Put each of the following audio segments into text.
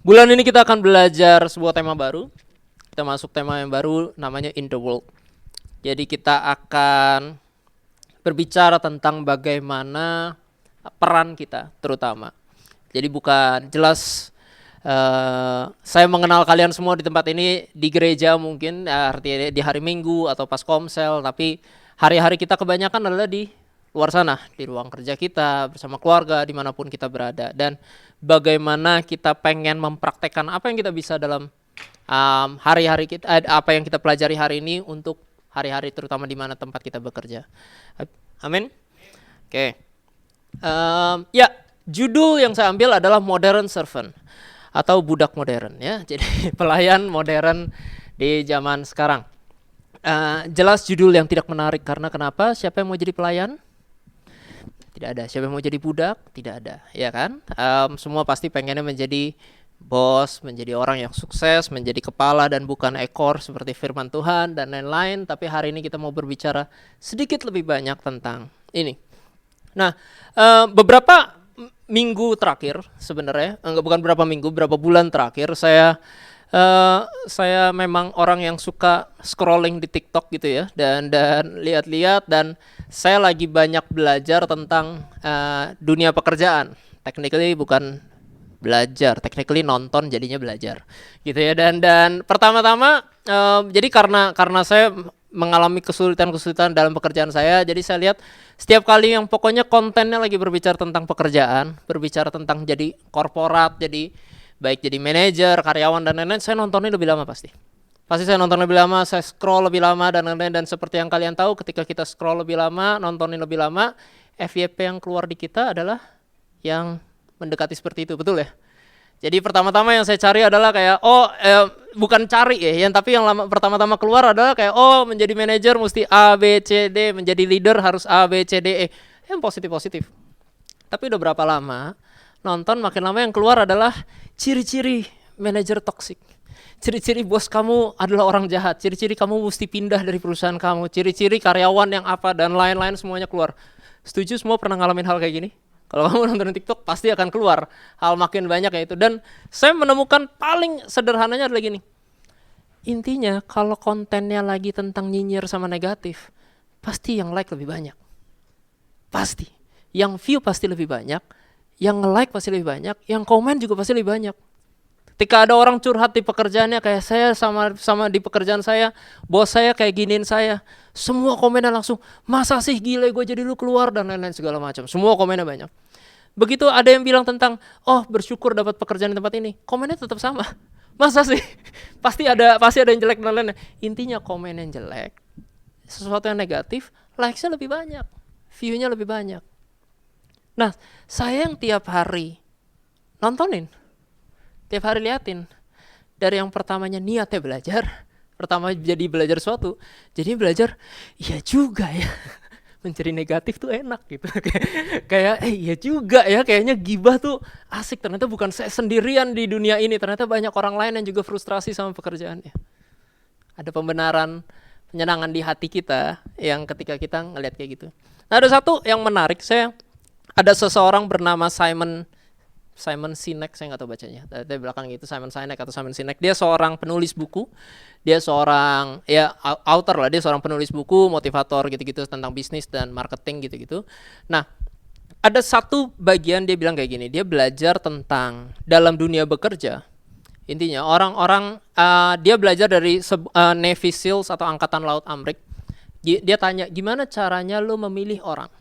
Bulan ini kita akan belajar sebuah tema baru. Kita masuk tema yang baru namanya In the World. Jadi kita akan berbicara tentang bagaimana peran kita terutama. Jadi bukan jelas saya mengenal kalian semua di tempat ini di gereja mungkin artinya di hari Minggu atau pas komsel, tapi hari-hari kita kebanyakan adalah di luar sana, di ruang kerja kita, bersama keluarga, dimanapun kita berada. Dan bagaimana kita pengen mempraktekkan apa yang kita bisa dalam hari-hari kita, apa yang kita pelajari hari ini untuk hari-hari terutama di mana tempat kita bekerja. Amin. Oke. Ya, judul yang saya ambil adalah Modern Servant atau budak modern ya. Jadi pelayan modern di zaman sekarang. Jelas judul yang tidak menarik karena kenapa? Siapa yang mau jadi pelayan? Tidak ada. Siapa yang mau jadi budak? Tidak ada, ya kan? Semua pasti pengennya menjadi bos, menjadi orang yang sukses, menjadi kepala dan bukan ekor seperti firman Tuhan dan lain-lain. Tapi hari ini kita mau berbicara sedikit lebih banyak tentang ini. Nah, beberapa minggu terakhir sebenarnya, bukan berapa minggu, berapa bulan terakhir saya memang orang yang suka scrolling di TikTok gitu ya, dan lihat-lihat, dan saya lagi banyak belajar tentang dunia pekerjaan. Technically bukan belajar, technically nonton jadinya belajar gitu ya. Dan pertama-tama jadi karena saya mengalami kesulitan-kesulitan dalam pekerjaan saya, jadi saya lihat setiap kali yang pokoknya kontennya lagi berbicara tentang pekerjaan, berbicara tentang jadi korporat, jadi baik jadi manajer, karyawan dan lain-lain, saya nontonnya lebih lama pasti saya nonton lebih lama, saya scroll lebih lama dan lain-lain. Dan seperti yang kalian tahu, ketika kita scroll lebih lama, nontonin lebih lama, FYP yang keluar di kita adalah yang mendekati seperti itu, betul ya? Jadi pertama-tama yang saya cari adalah kayak bukan cari ya, tapi yang pertama-tama keluar adalah kayak menjadi manajer mesti A B C D, menjadi leader harus A B C D E, yang positif. Tapi udah berapa lama nonton, makin lama yang keluar adalah ciri-ciri manajer toksik, ciri-ciri bos kamu adalah orang jahat, ciri-ciri kamu mesti pindah dari perusahaan kamu, ciri-ciri karyawan yang apa dan lain-lain semuanya keluar. Setuju semua pernah ngalamin hal kayak gini? Kalau kamu nonton TikTok pasti akan keluar hal makin banyak ya itu. Dan saya menemukan paling sederhananya adalah gini. Intinya kalau kontennya lagi tentang nyinyir sama negatif, pasti yang like lebih banyak. Pasti. Yang view pasti lebih banyak, yang like pasti lebih banyak, yang komen juga pasti lebih banyak. Ketika ada orang curhat di pekerjaannya, kayak saya sama di pekerjaan saya, bos saya kayak giniin saya, semua komennya langsung, masa sih gile gue jadi lu keluar dan lain-lain segala macam. Semua komennya banyak. Begitu ada yang bilang tentang, bersyukur dapat pekerjaan di tempat ini, komennya tetap sama. Masa sih? pasti ada yang jelek dan lain-lain. Intinya komen yang jelek, sesuatu yang negatif, likes-nya lebih banyak, view-nya lebih banyak. Nah, saya yang tiap hari nontonin, tiap hari liatin, dari yang pertamanya niatnya belajar, pertama jadi belajar sesuatu, jadi belajar, iya juga ya, mencari negatif tuh enak gitu, kayak iya juga ya, kayaknya gibah tuh asik, ternyata bukan saya sendirian di dunia ini, ternyata banyak orang lain yang juga frustrasi sama pekerjaannya. Ada pembenaran, penyenangan di hati kita yang ketika kita ngeliat kayak gitu. Nah, ada satu yang menarik, ada seseorang bernama Simon Sinek, saya nggak tahu bacanya. Di belakang itu Simon Sinek atau Simon Sinek. Dia seorang penulis buku. Dia seorang author lah. Dia seorang penulis buku, motivator gitu-gitu tentang bisnis dan marketing gitu-gitu. Nah, ada satu bagian dia bilang kayak gini. Dia belajar tentang dalam dunia bekerja. Intinya orang-orang dia belajar dari Navy SEALs atau Angkatan Laut Amerika. Dia tanya gimana caranya lo memilih orang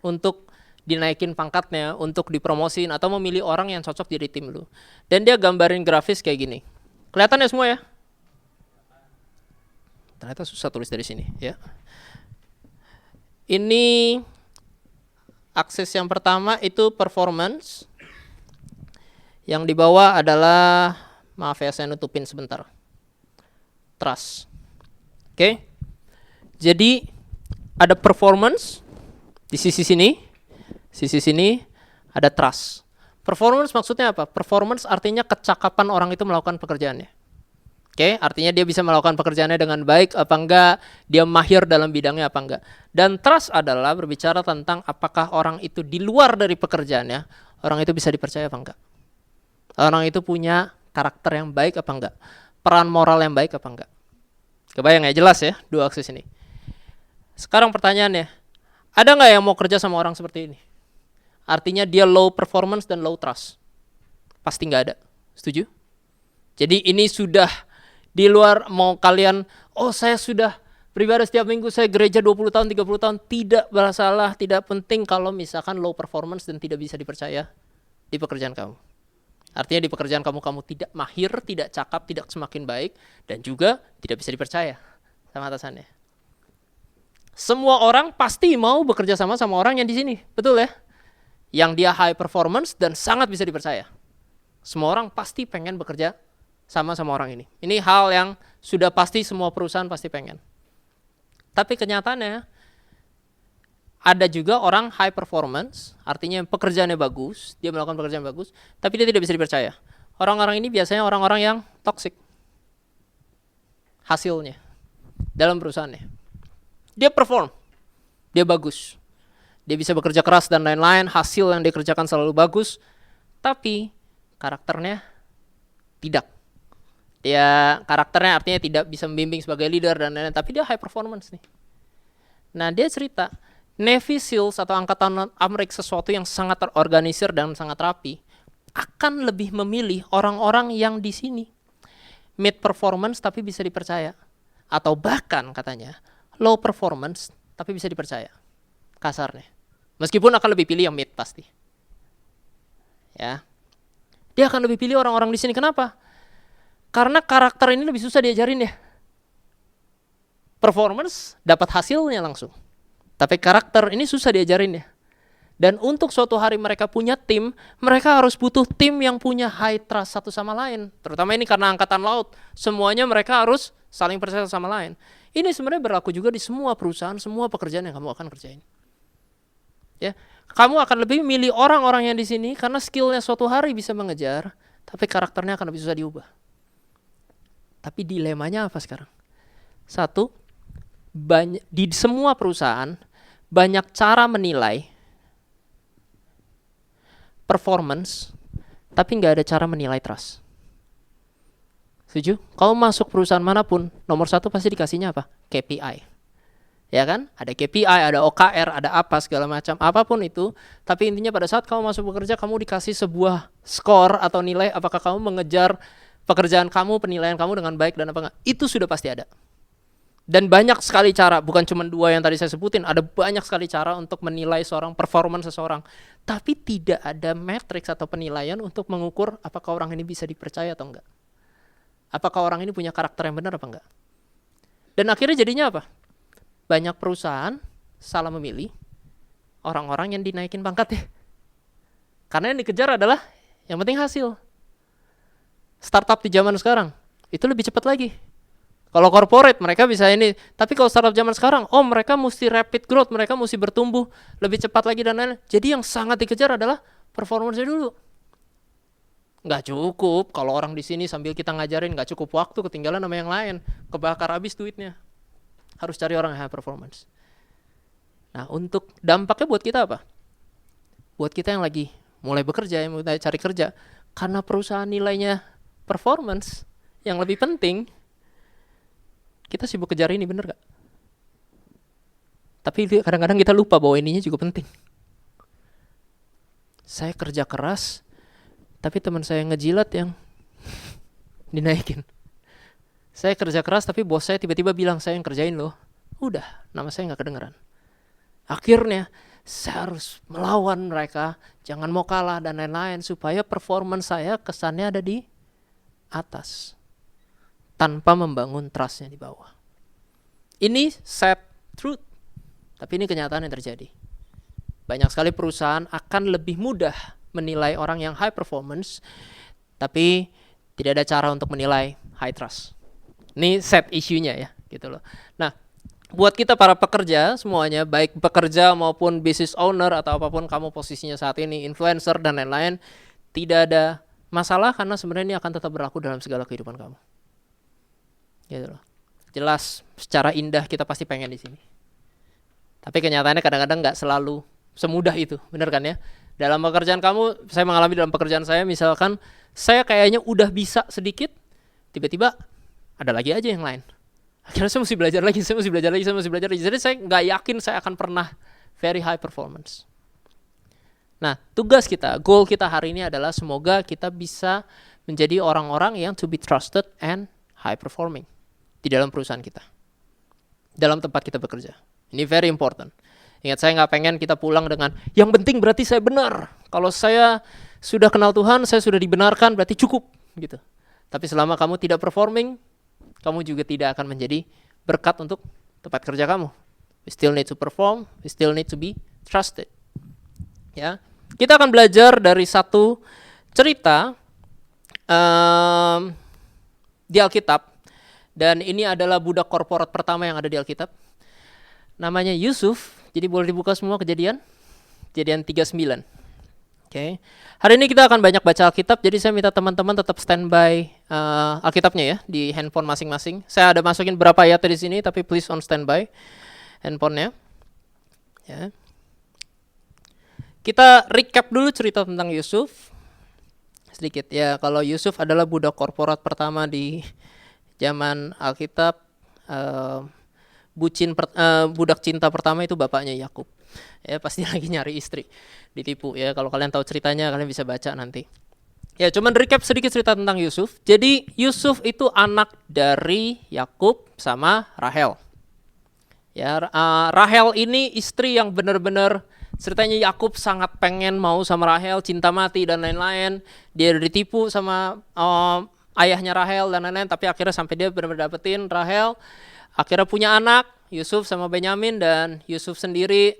untuk dinaikin pangkatnya, untuk dipromosin, atau memilih orang yang cocok jadi tim lu. Dan dia gambarin grafis kayak gini. Kelihatan ya semua ya? Ternyata susah tulis dari sini ya. Ini akses yang pertama itu performance. Yang di bawah adalah, maaf ya saya nutupin sebentar, trust. Oke. Jadi ada performance di sisi sini ada trust. Performance maksudnya apa? Performance artinya kecakapan orang itu melakukan pekerjaannya. Oke, artinya dia bisa melakukan pekerjaannya dengan baik apa enggak, dia mahir dalam bidangnya apa enggak. Dan trust adalah berbicara tentang apakah orang itu di luar dari pekerjaannya, orang itu bisa dipercaya apa enggak. Orang itu punya karakter yang baik apa enggak? Peran moral yang baik apa enggak? Kebayang ya, jelas ya, dua aksis ini. Sekarang pertanyaannya, ada nggak yang mau kerja sama orang seperti ini? Artinya dia low performance dan low trust. Pasti nggak ada. Setuju? Jadi ini sudah di luar mau kalian, oh saya sudah beribadah setiap minggu, saya gereja 20 tahun, 30 tahun. Tidak masalah, tidak penting kalau misalkan low performance dan tidak bisa dipercaya di pekerjaan kamu. Artinya di pekerjaan kamu tidak mahir, tidak cakap, tidak semakin baik, dan juga tidak bisa dipercaya sama atasannya. Semua orang pasti mau bekerja sama orang yang di sini, betul ya? Yang dia high performance dan sangat bisa dipercaya. Semua orang pasti pengen bekerja sama orang ini. Ini hal yang sudah pasti semua perusahaan pasti pengen. Tapi kenyataannya ada juga orang high performance, artinya pekerjaannya bagus, dia melakukan pekerjaan bagus, tapi dia tidak bisa dipercaya. Orang-orang ini biasanya orang-orang yang toxic hasilnya dalam perusahaannya. Dia perform, dia bagus, dia bisa bekerja keras dan lain-lain, hasil yang dikerjakan selalu bagus, tapi karakternya tidak. Dia karakternya artinya tidak bisa membimbing sebagai leader dan lain-lain, tapi dia high performance nih. Nah dia cerita, Navy SEALs atau Angkatan Amerika sesuatu yang sangat terorganisir dan sangat rapi akan lebih memilih orang-orang yang di sini mid performance tapi bisa dipercaya, atau bahkan katanya low performance tapi bisa dipercaya, kasarnya. Meskipun akan lebih pilih yang mid pasti. Ya, dia akan lebih pilih orang-orang di sini. Kenapa? Karena karakter ini lebih susah diajarin ya. Performance dapat hasilnya langsung, tapi karakter ini susah diajarin ya. Dan untuk suatu hari mereka punya tim, mereka harus butuh tim yang punya high trust satu sama lain. Terutama ini karena angkatan laut, semuanya mereka harus saling percaya sama lain. Ini sebenarnya berlaku juga di semua perusahaan, semua pekerjaan yang kamu akan kerjain. Ya, kamu akan lebih milih orang-orang yang di sini karena skillnya suatu hari bisa mengejar, tapi karakternya akan lebih susah diubah. Tapi dilemanya apa sekarang? Satu, di semua perusahaan banyak cara menilai performance, tapi nggak ada cara menilai trust. Setuju? Kalau masuk perusahaan manapun, nomor satu pasti dikasihnya apa? KPI. Ya kan? Ada KPI, ada OKR, ada apa segala macam, apapun itu. Tapi intinya pada saat kamu masuk bekerja, kamu dikasih sebuah skor atau nilai apakah kamu mengejar pekerjaan kamu, penilaian kamu dengan baik dan apa enggak. Itu sudah pasti ada. Dan banyak sekali cara, bukan cuma dua yang tadi saya sebutin, ada banyak sekali cara untuk menilai performance seseorang. Tapi tidak ada matriks atau penilaian untuk mengukur apakah orang ini bisa dipercaya atau enggak. Apakah orang ini punya karakter yang benar apa enggak. Dan akhirnya jadinya apa? Banyak perusahaan salah memilih orang-orang yang dinaikin pangkatnya. Karena yang dikejar adalah yang penting hasil. Startup di zaman sekarang itu lebih cepat lagi. Kalau corporate mereka bisa ini, tapi kalau startup zaman sekarang, mereka mesti rapid growth, mereka mesti bertumbuh lebih cepat lagi dan lain-lain. Jadi yang sangat dikejar adalah performance-nya dulu. Nggak cukup kalau orang di sini sambil kita ngajarin, nggak cukup waktu, ketinggalan sama yang lain, kebakar habis duitnya. Harus cari orang yang high performance. Nah, untuk dampaknya buat kita apa? Buat kita yang lagi mulai bekerja, yang mulai cari kerja, karena perusahaan nilainya performance yang lebih penting, kita sibuk kejar ini, bener gak? Tapi kadang-kadang kita lupa bahwa ininya juga penting. Saya kerja keras, tapi teman saya ngejilat yang dinaikin. Saya kerja keras, tapi bos saya tiba-tiba bilang saya yang kerjain loh. Udah, nama saya gak kedengeran. Akhirnya saya harus melawan mereka, jangan mau kalah dan lain-lain, supaya performance saya kesannya ada di atas, tanpa membangun trustnya di bawah. Ini sad truth, tapi ini kenyataan yang terjadi. Banyak sekali perusahaan akan lebih mudah menilai orang yang high performance, tapi tidak ada cara untuk menilai high trust. Ini sad issue-nya ya, gitu loh. Nah, buat kita para pekerja semuanya, baik pekerja maupun business owner atau apapun kamu posisinya saat ini, influencer dan lain-lain, tidak ada masalah karena sebenarnya ini akan tetap berlaku dalam segala kehidupan kamu. Gitu loh. Jelas secara indah kita pasti pengen di sini. Tapi kenyataannya kadang-kadang nggak selalu semudah itu, benar kan ya? Dalam pekerjaan kamu, saya mengalami dalam pekerjaan saya, misalkan saya kayaknya udah bisa sedikit, tiba-tiba ada lagi aja yang lain. Akhirnya saya mesti belajar lagi, saya mesti belajar lagi. Jadi saya nggak yakin saya akan pernah very high performance. Nah, tugas kita, goal kita hari ini adalah semoga kita bisa menjadi orang-orang yang to be trusted and high performing di dalam perusahaan kita, dalam tempat kita bekerja. Ini very important. Ingat, saya nggak pengen kita pulang dengan yang penting berarti saya benar. Kalau saya sudah kenal Tuhan, saya sudah dibenarkan, berarti cukup gitu. Tapi selama kamu tidak performing, kamu juga tidak akan menjadi berkat untuk tempat kerja kamu. We still need to perform, we still need to be trusted. Ya, kita akan belajar dari satu cerita di Alkitab, dan ini adalah budak korporat pertama yang ada di Alkitab. Namanya Yusuf. Jadi boleh dibuka semua Kejadian 39. Oke. Hari ini kita akan banyak baca Alkitab, jadi saya minta teman-teman tetap standby Alkitabnya ya di handphone masing-masing. Saya ada masukin berapa ayat di sini, tapi please on standby handphonenya. Ya. Kita recap dulu cerita tentang Yusuf sedikit ya. Kalau Yusuf adalah budak korporat pertama di zaman Alkitab, budak cinta pertama itu bapaknya Yakub. Ya, pasti lagi nyari istri, ditipu ya. Kalau kalian tahu ceritanya, kalian bisa baca nanti. Ya, cuman recap sedikit cerita tentang Yusuf. Jadi Yusuf itu anak dari Yakub sama Rahel. Ya, Rahel ini istri yang benar-benar ceritanya Yakub sangat pengen mau sama Rahel, cinta mati dan lain-lain. Dia ditipu sama ayahnya Rahel dan lain-lain, tapi akhirnya sampai dia benar-benar dapetin Rahel. Akhirnya punya anak, Yusuf sama Benyamin, dan Yusuf sendiri,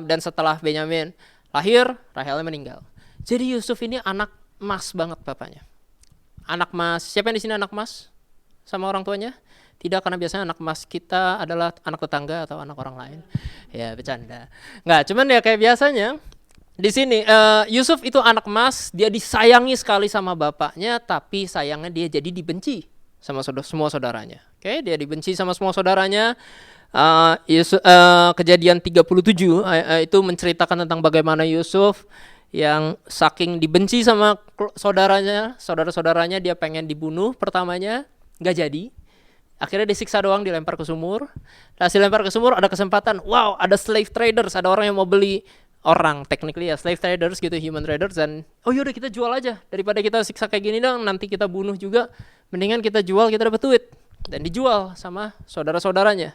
dan setelah Benyamin lahir, Rahelnya meninggal. Jadi Yusuf ini anak emas banget bapaknya. Anak emas, siapa yang di sini anak emas? Sama orang tuanya? Tidak, karena biasanya anak emas kita adalah anak tetangga atau anak orang lain. Ya, bercanda. Nggak, cuman ya kayak biasanya di sini Yusuf itu anak emas, dia disayangi sekali sama bapaknya, tapi sayangnya dia jadi dibenci sama semua saudaranya. Oke, dia dibenci sama semua saudaranya. Kejadian 37 itu menceritakan tentang bagaimana Yusuf yang saking dibenci sama saudara-saudaranya, dia pengen dibunuh pertamanya, nggak jadi. Akhirnya disiksa doang, dilempar ke sumur. Hasil lempar ke sumur ada kesempatan, wow, ada slave traders, ada orang yang mau beli orang, technically ya slave traders gitu, human traders, dan oh yaudah kita jual aja, daripada kita siksa kayak gini dong, nanti kita bunuh juga, mendingan kita jual, kita dapat duit. Dan dijual sama saudara-saudaranya.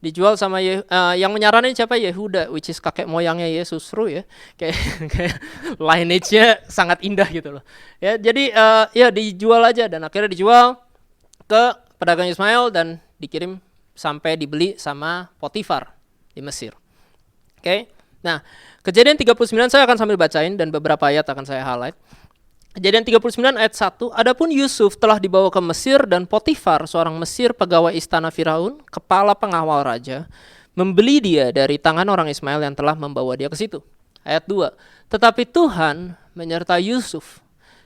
Dijual sama yang menyaranin siapa? Yehuda, which is kakek moyangnya Yesus, seru ya, kayak lineage-nya sangat indah gitu loh. Ya, jadi ya dijual aja, dan akhirnya dijual ke pedagang Ismail dan dikirim sampai dibeli sama Potifar di Mesir. Oke. Nah, Kejadian 39 saya akan sambil bacain dan beberapa ayat akan saya highlight. Kejadian 39 ayat 1, adapun Yusuf telah dibawa ke Mesir dan Potifar, seorang Mesir pegawai istana Firaun, kepala pengawal raja, membeli dia dari tangan orang Ismail yang telah membawa dia ke situ. Ayat 2, tetapi Tuhan menyertai Yusuf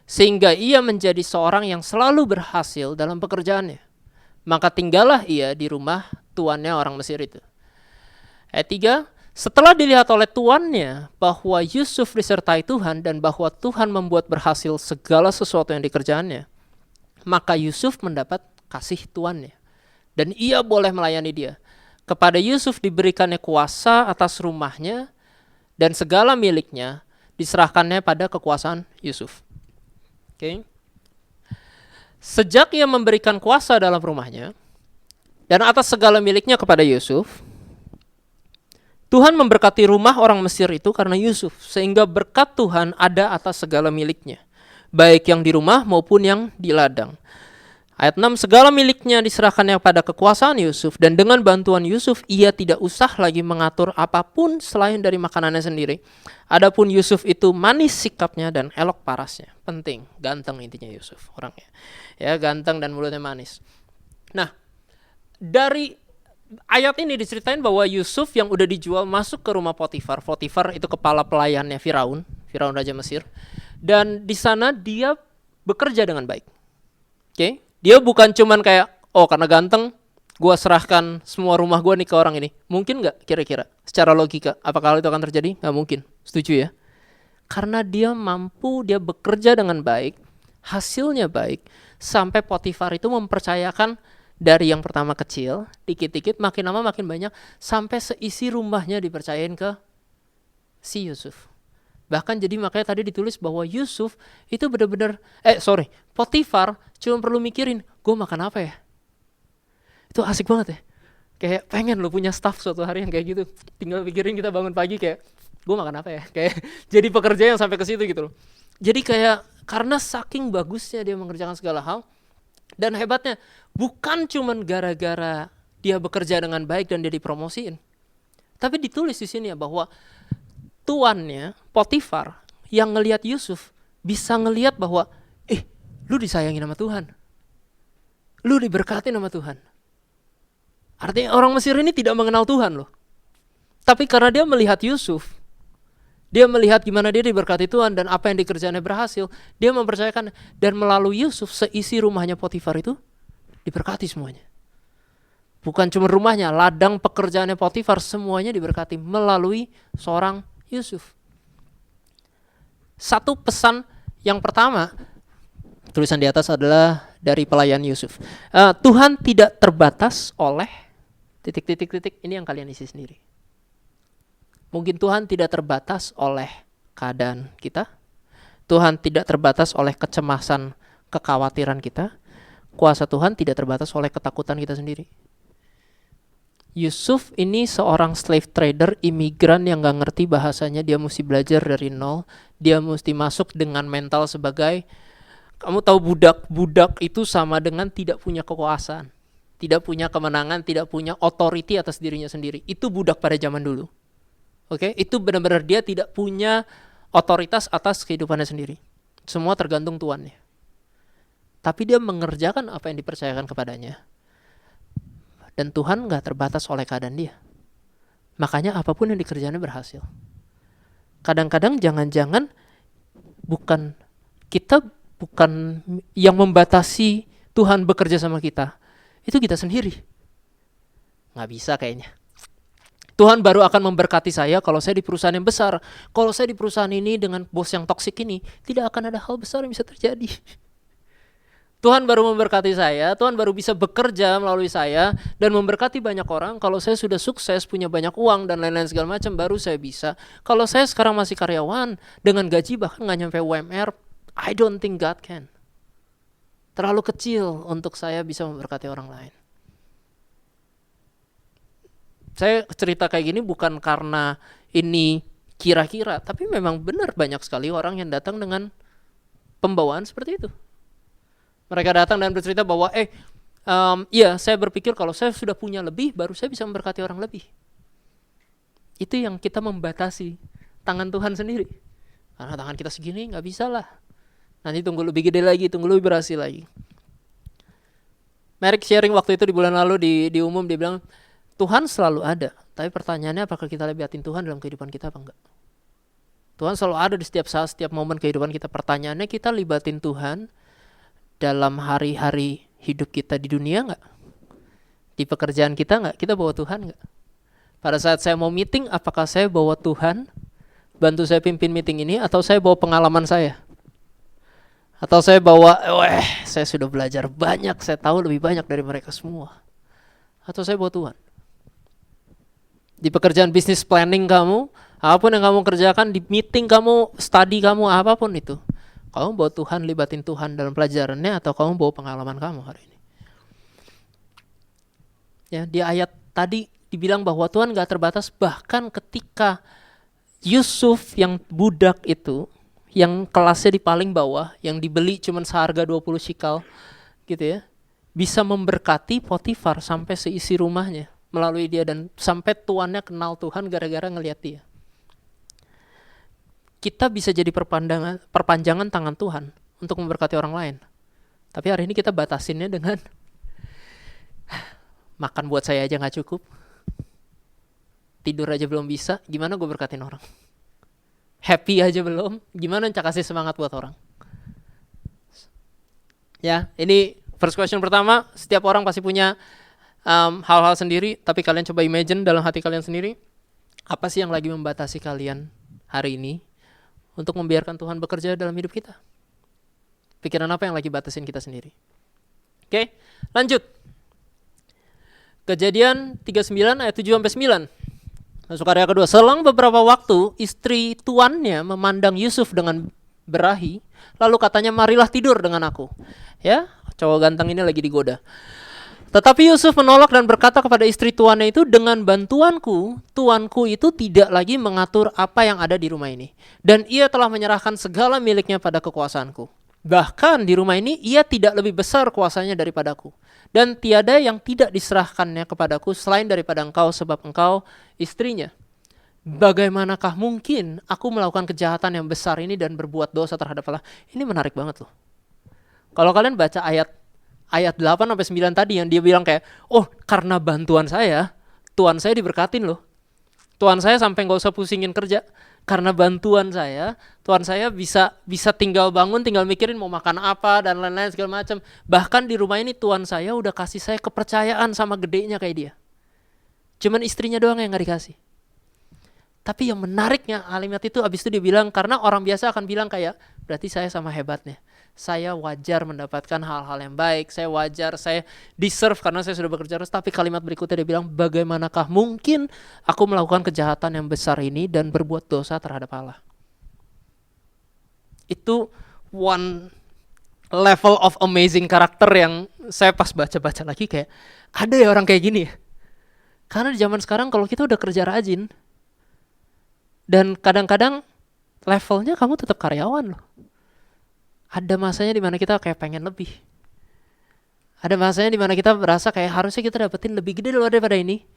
sehingga ia menjadi seorang yang selalu berhasil dalam pekerjaannya. Maka tinggallah ia di rumah tuannya orang Mesir itu. Ayat 3, setelah dilihat oleh tuannya bahwa Yusuf disertai Tuhan dan bahwa Tuhan membuat berhasil segala sesuatu yang dikerjaannya, maka Yusuf mendapat kasih tuannya dan ia boleh melayani dia. Kepada Yusuf diberikannya kuasa atas rumahnya dan segala miliknya diserahkannya pada kekuasaan Yusuf. Okay. Sejak ia memberikan kuasa dalam rumahnya dan atas segala miliknya kepada Yusuf, Tuhan memberkati rumah orang Mesir itu karena Yusuf, sehingga berkat Tuhan ada atas segala miliknya, baik yang di rumah maupun yang di ladang. Ayat 6, segala miliknya diserahkannya pada kekuasaan Yusuf, dan dengan bantuan Yusuf ia tidak usah lagi mengatur apapun selain dari makanannya sendiri. Adapun Yusuf itu manis sikapnya dan elok parasnya. Penting, ganteng intinya Yusuf orangnya. Ya, ganteng dan mulutnya manis. Nah, dari ayat ini diceritain bahwa Yusuf yang udah dijual masuk ke rumah Potifar. Potifar itu kepala pelayannya Firaun Raja Mesir. Dan di sana dia bekerja dengan baik. Oke. Dia bukan cuman kayak, oh karena ganteng, gue serahkan semua rumah gue nih ke orang ini. Mungkin gak kira-kira? Secara logika, apakah hal itu akan terjadi? Gak mungkin. Setuju ya? Karena dia mampu, dia bekerja dengan baik, hasilnya baik, sampai Potifar itu mempercayakan dari yang pertama kecil, dikit-dikit, makin lama makin banyak, sampai seisi rumahnya dipercayain ke si Yusuf. Bahkan jadi makanya tadi ditulis bahwa Yusuf itu benar-benar, Potifar cuma perlu mikirin, gue makan apa ya? Itu asik banget ya. Kayak pengen lo punya staff suatu hari yang kayak gitu. Tinggal pikirin kita bangun pagi kayak, gue makan apa ya? Kayak jadi pekerja yang sampai ke situ gitu loh. Jadi kayak karena saking bagusnya dia mengerjakan segala hal, dan hebatnya bukan cuman gara-gara dia bekerja dengan baik dan dia dipromosiin, tapi ditulis di sini ya bahwa tuannya Potifar yang ngelihat Yusuf bisa ngelihat bahwa lu disayangin sama Tuhan, lu diberkati sama Tuhan. Artinya orang Mesir ini tidak mengenal Tuhan loh, tapi karena dia melihat Yusuf, dia melihat gimana dia diberkati Tuhan dan apa yang dikerjaannya berhasil, dia mempercayakan, dan melalui Yusuf seisi rumahnya Potifar itu diberkati semuanya. Bukan cuma rumahnya, ladang pekerjaannya Potifar semuanya diberkati melalui seorang Yusuf. Satu pesan yang pertama, tulisan di atas adalah dari pelayan Yusuf. Tuhan tidak terbatas oleh titik-titik-titik, ini yang kalian isi sendiri. Mungkin Tuhan tidak terbatas oleh keadaan kita. Tuhan tidak terbatas oleh kecemasan, kekhawatiran kita. Kuasa Tuhan tidak terbatas oleh ketakutan kita sendiri. Yusuf ini seorang slave trader, imigran yang gak ngerti bahasanya, dia mesti belajar dari nol. Dia mesti masuk dengan mental sebagai, kamu tahu budak itu sama dengan tidak punya kekuasaan, tidak punya kemenangan, tidak punya authority atas dirinya sendiri. Itu budak pada zaman dulu. Oke, itu benar-benar dia tidak punya otoritas atas kehidupannya sendiri. Semua tergantung tuannya. Tapi dia mengerjakan apa yang dipercayakan kepadanya. Dan Tuhan gak terbatas oleh keadaan dia. Makanya apapun yang dikerjaannya berhasil. Kadang-kadang jangan-jangan kita bukan yang membatasi Tuhan bekerja sama kita. Itu kita sendiri. Gak bisa kayaknya. Tuhan baru akan memberkati saya kalau saya di perusahaan yang besar. Kalau saya di perusahaan ini dengan bos yang toksik ini, tidak akan ada hal besar yang bisa terjadi. Tuhan baru memberkati saya, Tuhan baru bisa bekerja melalui saya dan memberkati banyak orang. Kalau saya sudah sukses, punya banyak uang dan lain-lain segala macam, baru saya bisa. Kalau saya sekarang masih karyawan dengan gaji bahkan gak nyampe UMR, I don't think God can. Terlalu kecil untuk saya bisa memberkati orang lain. Saya cerita kayak gini bukan karena ini kira-kira, tapi memang benar banyak sekali orang yang datang dengan pembawaan seperti itu. Mereka datang dan bercerita bahwa saya berpikir kalau saya sudah punya lebih, baru saya bisa memberkati orang lebih. Itu yang kita membatasi tangan Tuhan sendiri. Karena tangan kita segini gak bisa lah. Nanti tunggu lebih gede lagi, tunggu lebih berhasil lagi. Merrick sharing waktu itu di bulan lalu di umum, dia bilang, Tuhan selalu ada, tapi pertanyaannya apakah kita libatin Tuhan dalam kehidupan kita apa enggak? Tuhan selalu ada di setiap saat, setiap momen kehidupan kita. Pertanyaannya kita libatin Tuhan dalam hari-hari hidup kita di dunia enggak? Di pekerjaan kita enggak? Kita bawa Tuhan enggak? Pada saat saya mau meeting, apakah saya bawa Tuhan bantu saya pimpin meeting ini, atau saya bawa pengalaman saya? Atau saya bawa, saya sudah belajar banyak, saya tahu lebih banyak dari mereka semua? Atau saya bawa Tuhan? Di pekerjaan bisnis planning kamu, apapun yang kamu kerjakan, di meeting kamu, study kamu, apapun itu, kamu bawa Tuhan, libatin Tuhan dalam pelajarannya, atau kamu bawa pengalaman kamu hari ini? Ya, di ayat tadi dibilang bahwa Tuhan gak terbatas, bahkan ketika Yusuf yang budak itu, yang kelasnya di paling bawah, yang dibeli cuma seharga 20 shikal gitu ya, bisa memberkati Potifar sampai seisi rumahnya melalui dia, dan sampai tuannya kenal Tuhan gara-gara ngelihat dia. Kita bisa jadi perpanjangan tangan Tuhan untuk memberkati orang lain. Tapi hari ini kita batasinnya dengan makan buat saya aja gak cukup, tidur aja belum bisa, gimana gue berkatin orang? Happy aja belum, gimana kasih semangat buat orang? Ya, ini first question pertama. Setiap orang pasti punya hal-hal sendiri, tapi kalian coba imagine dalam hati kalian sendiri, apa sih yang lagi membatasi kalian hari ini untuk membiarkan Tuhan bekerja dalam hidup kita? Pikiran apa yang lagi batasin kita sendiri? Oke, lanjut. Kejadian 39 ayat 7-9. Masuk area kedua. Selang beberapa waktu, istri tuannya memandang Yusuf dengan berahi, lalu katanya, marilah tidur dengan aku. Ya, cowok ganteng ini lagi digoda. Tetapi Yusuf menolak dan berkata kepada istri tuannya itu, dengan bantuanku, tuanku itu tidak lagi mengatur apa yang ada di rumah ini. Dan ia telah menyerahkan segala miliknya pada kekuasaanku. Bahkan di rumah ini ia tidak lebih besar kuasanya daripadaku. Dan tiada yang tidak diserahkannya kepadaku selain daripada engkau, sebab engkau istrinya. Bagaimanakah mungkin aku melakukan kejahatan yang besar ini dan berbuat dosa terhadap Allah? Ini menarik banget loh. Kalau kalian baca ayat 8-9 tadi yang dia bilang kayak, oh karena bantuan saya, Tuhan saya diberkatin loh. Tuhan saya sampai gak usah pusingin kerja. Karena bantuan saya, Tuhan saya bisa tinggal bangun, tinggal mikirin mau makan apa dan lain-lain segala macam. Bahkan di rumah ini Tuhan saya udah kasih saya kepercayaan sama gedenya kayak dia. Cuman istrinya doang yang gak dikasih. Tapi yang menariknya kalimat itu abis itu dia bilang, karena orang biasa akan bilang kayak, berarti saya sama hebatnya. Saya wajar mendapatkan hal-hal yang baik, saya wajar, saya deserve karena saya sudah bekerja keras. Tapi kalimat berikutnya dia bilang, bagaimanakah mungkin aku melakukan kejahatan yang besar ini dan berbuat dosa terhadap Allah. Itu one level of amazing karakter yang saya pas baca-baca lagi kayak, ada ya orang kayak gini ya. Karena di zaman sekarang kalau kita udah kerja rajin, dan kadang-kadang levelnya kamu tetap karyawan loh. Ada masanya di mana kita kayak pengen lebih. Ada masanya di mana kita berasa kayak harusnya kita dapetin lebih gede daripada ini.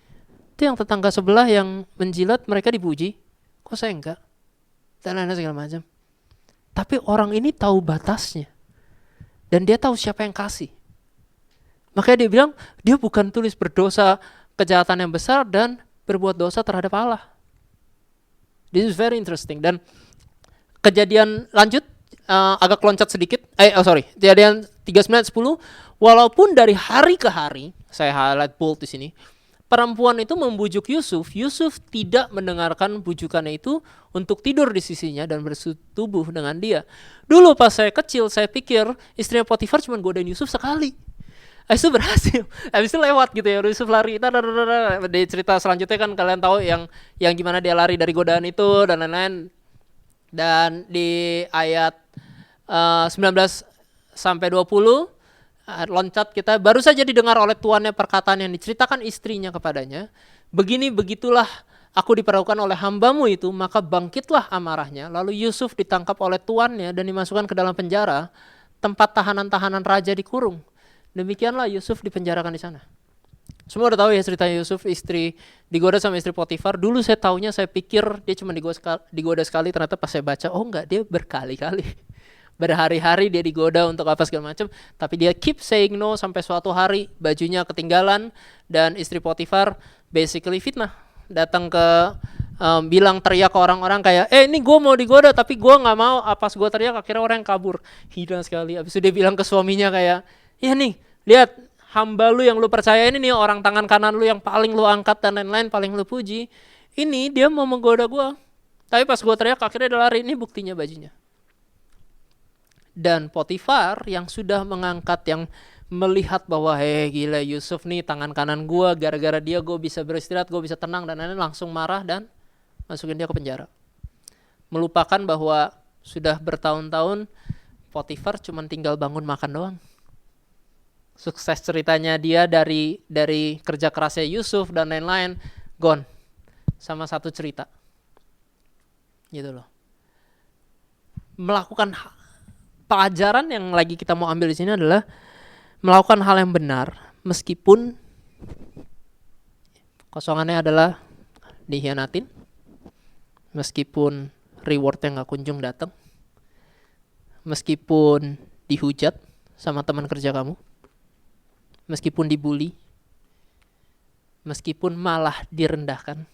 Itu yang tetangga sebelah yang menjilat mereka dipuji. Kok saya enggak? Dan lain-lain segala macam. Tapi orang ini tahu batasnya. Dan dia tahu siapa yang kasih. Makanya dia bilang, dia bukan tulis berdosa kejahatan yang besar dan berbuat dosa terhadap Allah. This is very interesting. Dan kejadian lanjut, agak loncat sedikit. Kejadian 39-10. Walaupun dari hari ke hari, saya highlight bold di sini, perempuan itu membujuk Yusuf. Yusuf tidak mendengarkan bujukannya itu untuk tidur di sisinya dan bersetubuh dengan dia. Dulu pas saya kecil, saya pikir istrinya Potifar cuma godain Yusuf sekali. Habis itu berhasil. Habis itu lewat gitu ya. Yusuf lari. Di cerita selanjutnya kan kalian tahu yang gimana dia lari dari godaan itu dan lain-lain. Dan di ayat 19-20 loncat kita, baru saja didengar oleh tuannya perkataan yang diceritakan istrinya kepadanya. Begitulah aku diperlakukan oleh hambamu itu, maka bangkitlah amarahnya. Lalu Yusuf ditangkap oleh tuannya dan dimasukkan ke dalam penjara, tempat tahanan-tahanan raja dikurung. Demikianlah Yusuf dipenjarakan di sana. Semua udah tahu ya cerita Yusuf, istri digoda sama istri Potifar. Dulu saya pikir dia cuma digoda sekali, ternyata pas saya baca, oh enggak, dia berkali-kali. Berhari-hari dia digoda untuk apa segala macam, tapi dia keep saying no sampai suatu hari bajunya ketinggalan dan istri Potifar basically fitnah. Datang ke bilang teriak ke orang-orang kayak, ini gue mau digoda tapi gue nggak mau. Pas gue teriak akhirnya orang yang kabur. Hina sekali. Habis itu dia bilang ke suaminya kayak, ya nih lihat, hamba lu yang lu percaya ini nih, orang tangan kanan lu yang paling lu angkat dan lain-lain, paling lu puji, ini dia mau menggoda gue. Tapi pas gue teriak akhirnya dia lari. Ini buktinya bajunya. Dan Potifar yang sudah mengangkat, yang melihat bahwa gila Yusuf nih tangan kanan gue, gara-gara dia gue bisa beristirahat, gue bisa tenang dan lain-lain, langsung marah dan masukin dia ke penjara. Melupakan bahwa sudah bertahun-tahun Potifar cuma tinggal bangun makan doang. Sukses ceritanya dia dari kerja kerasnya Yusuf dan lain-lain gone sama satu cerita gitu loh. Melakukan pelajaran yang lagi kita mau ambil di sini adalah melakukan hal yang benar meskipun kosongannya adalah dihianatin, meskipun rewardnya gak kunjung datang, meskipun dihujat sama teman kerja kamu, meskipun dibully, meskipun malah direndahkan.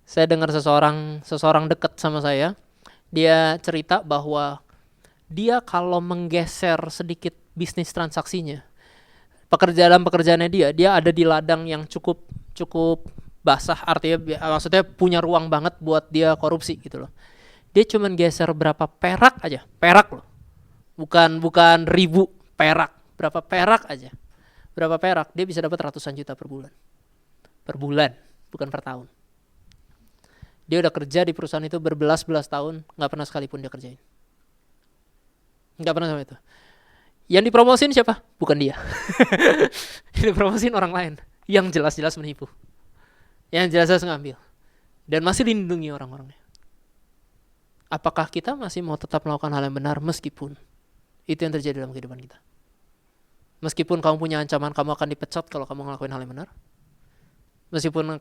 Saya dengar seseorang dekat sama saya, dia cerita bahwa dia kalau menggeser sedikit bisnis transaksinya, dalam pekerjaannya dia ada di ladang yang cukup basah, artinya maksudnya punya ruang banget buat dia korupsi gitu loh. Dia cuman geser berapa perak aja, perak loh. Bukan ribu perak, berapa perak aja. Berapa perak, dia bisa dapat ratusan juta per bulan. Per bulan, bukan per tahun. Dia udah kerja di perusahaan itu berbelas-belas tahun, nggak pernah sekalipun dia kerjain. Nggak pernah sama itu. Yang dipromosin siapa? Bukan dia. Yang dipromosin orang lain, yang jelas-jelas menipu. Yang jelas-jelas ngambil. Dan masih dilindungi orang-orangnya. Apakah kita masih mau tetap melakukan hal yang benar meskipun itu yang terjadi dalam kehidupan kita? Meskipun kamu punya ancaman kamu akan dipecat kalau kamu ngelakuin hal yang benar. Meskipun